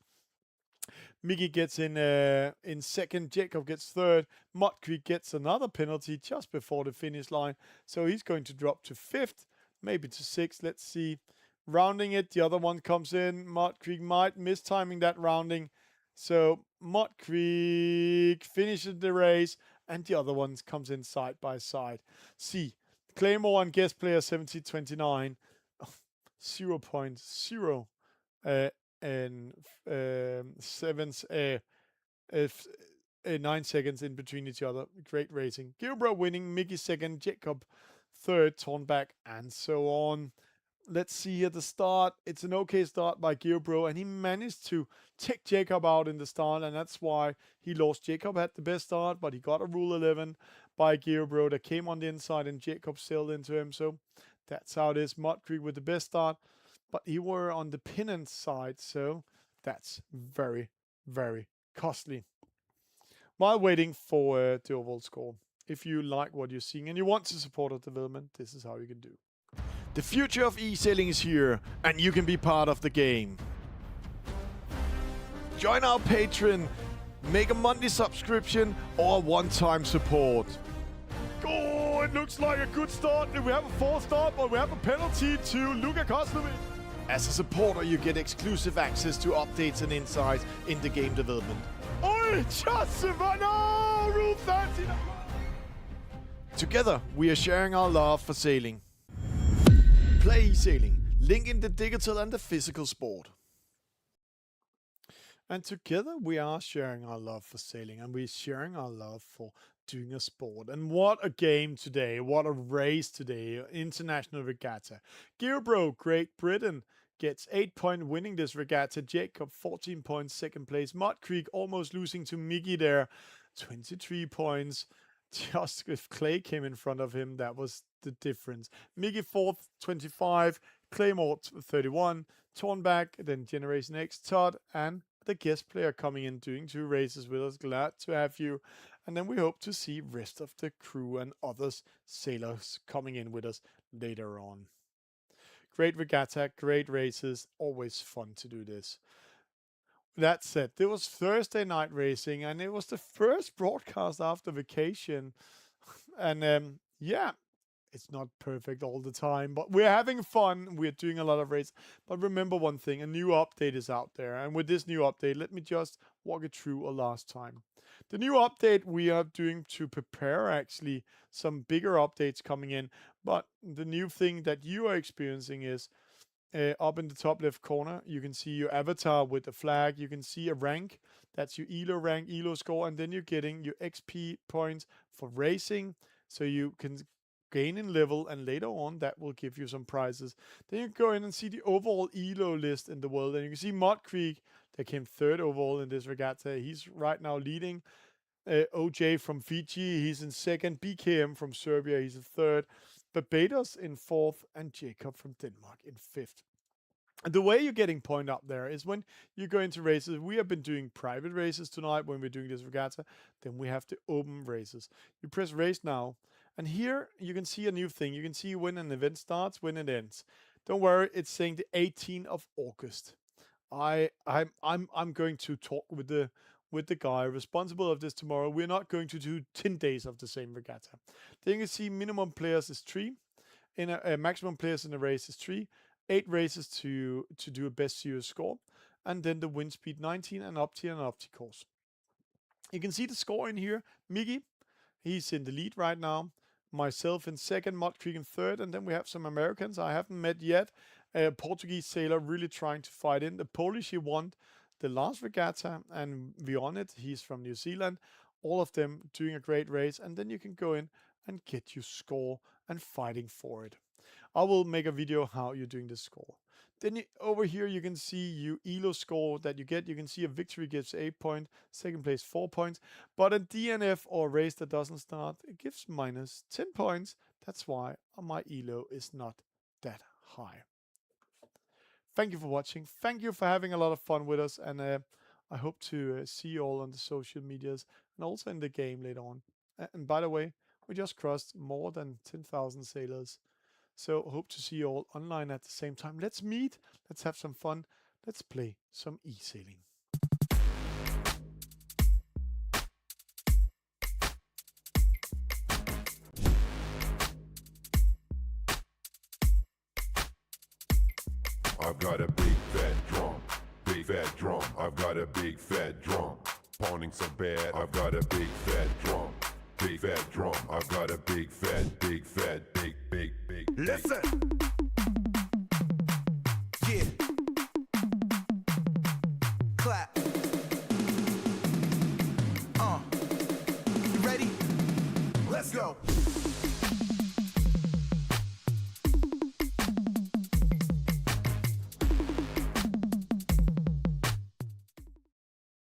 Miggy gets in 2nd, Jacob gets 3rd, Mud Creek gets another penalty just before the finish line, so he's going to drop to 5th, maybe to 6th, let's see. Rounding it, the other one comes in, Mud Creek might miss timing that rounding, so Mud Creek finishes the race, and the other one comes in side by side. See, Claymore and guest player 7029, 0.0 and 9 seconds in between each other. Great racing. Geobro winning, Miggy 2nd, Jacob 3rd, Tornback, and so on. Let's see at the start. It's an okay start by Geobro, and he managed to take Jacob out in the start, and that's why he lost. Jacob had the best start, but he got a Rule 11 by Geobro that came on the inside, and Jacob sailed into him. So that's how it is. Mud Creek with the best start, but he were on the pennant side, so that's very, very costly. While waiting for the overall score, if you like what you're seeing and you want to support our development, this is how you can do. The future of eSailing is here, and you can be part of the game. Join our Patreon, make a monthly subscription or one-time support. Oh, it looks like a good start. We have a 4th start, but we have a penalty to Luka Kostovic. As a supporter, you get exclusive access to updates and insights in the game development. Oh, Joseph, no! Rule 13. Together, we are sharing our love for sailing. PlayeSailing, linking the digital and the physical sport. And together we are sharing our love for sailing, and we're sharing our love for doing a sport. And what a game today, what a race today, international regatta. Geobro, Great Britain, gets 8 points winning this regatta. Jacob, 14 points, 2nd place. Mud Creek almost losing to Miggy there, 23 points. Just if Clay came in front of him, that was the difference. Miggy 4th, 25. Claymore 31. Tornback, then Generation X, Todd, and the guest player coming in doing 2 races with us. Glad to have you. And then we hope to see rest of the crew and others sailors coming in with us later on. Great regatta, great races, always fun to do this. That said, there was Thursday night racing, and it was the first broadcast after vacation. And yeah, it's not perfect all the time, but we're having fun. We're doing a lot of races. But remember one thing, a new update is out there. And with this new update, let me just walk it through a last time. The new update we are doing to prepare actually some bigger updates coming in. But the new thing that you are experiencing is up in the top left corner, you can see your avatar with a flag. You can see a rank. That's your ELO rank, ELO score. And then you're getting your XP points for racing. So you can gain in level, and later on that will give you some prizes. Then you go in and see the overall ELO list in the world, and you can see Mud Creek that came 3rd overall in this regatta. He's right now leading. OJ from Fiji, he's in 2nd. BKM from Serbia, he's in 3rd. Barbados in 4th, and Jacob from Denmark in 5th. And the way you're getting point up there is when you go into races. We have been doing private races tonight when we're doing this regatta. Then we have the open races. You press race now, and here you can see a new thing. You can see when an event starts, when it ends. Don't worry, it's saying the 18th of August. I'm going to talk with the guy responsible of this tomorrow. We're not going to do 10 days of the same regatta. Then you can see minimum players is 3. In a maximum players in a race is 3. 8 races to do a best series score. And then the wind speed 19 and Opti and Opti course. You can see the score in here. Miggy, he's in the lead right now. myself in second, Mud Creek in third, and then we have some Americans I haven't met yet. A Portuguese sailor really trying to fight in. The Polish, he won the last regatta, and Bjørn-Lüthi, he's from New Zealand. All of them doing a great race, and then you can go in and get your score and fighting for it. I will make a video how you're doing this score. Then over here you can see your ELO score that you get. You can see a victory gives 8 points, second place 4 points, but a DNF or a race that doesn't start, it gives minus 10 points. That's why my ELO is not that high. Thank you for watching. Thank you for having a lot of fun with us, and I hope to see you all on the social medias and also in the game later on. And by the way, we just crossed more than 10,000 sailors. So hope to see you all online at the same time. Let's meet, let's have some fun, let's play some eSailing. I've got a big fat drum, I've got a big fat drum, pounding so bad, I've got a big fat drum, I've got a big Listen. Yeah. Clap. You ready? Let's go.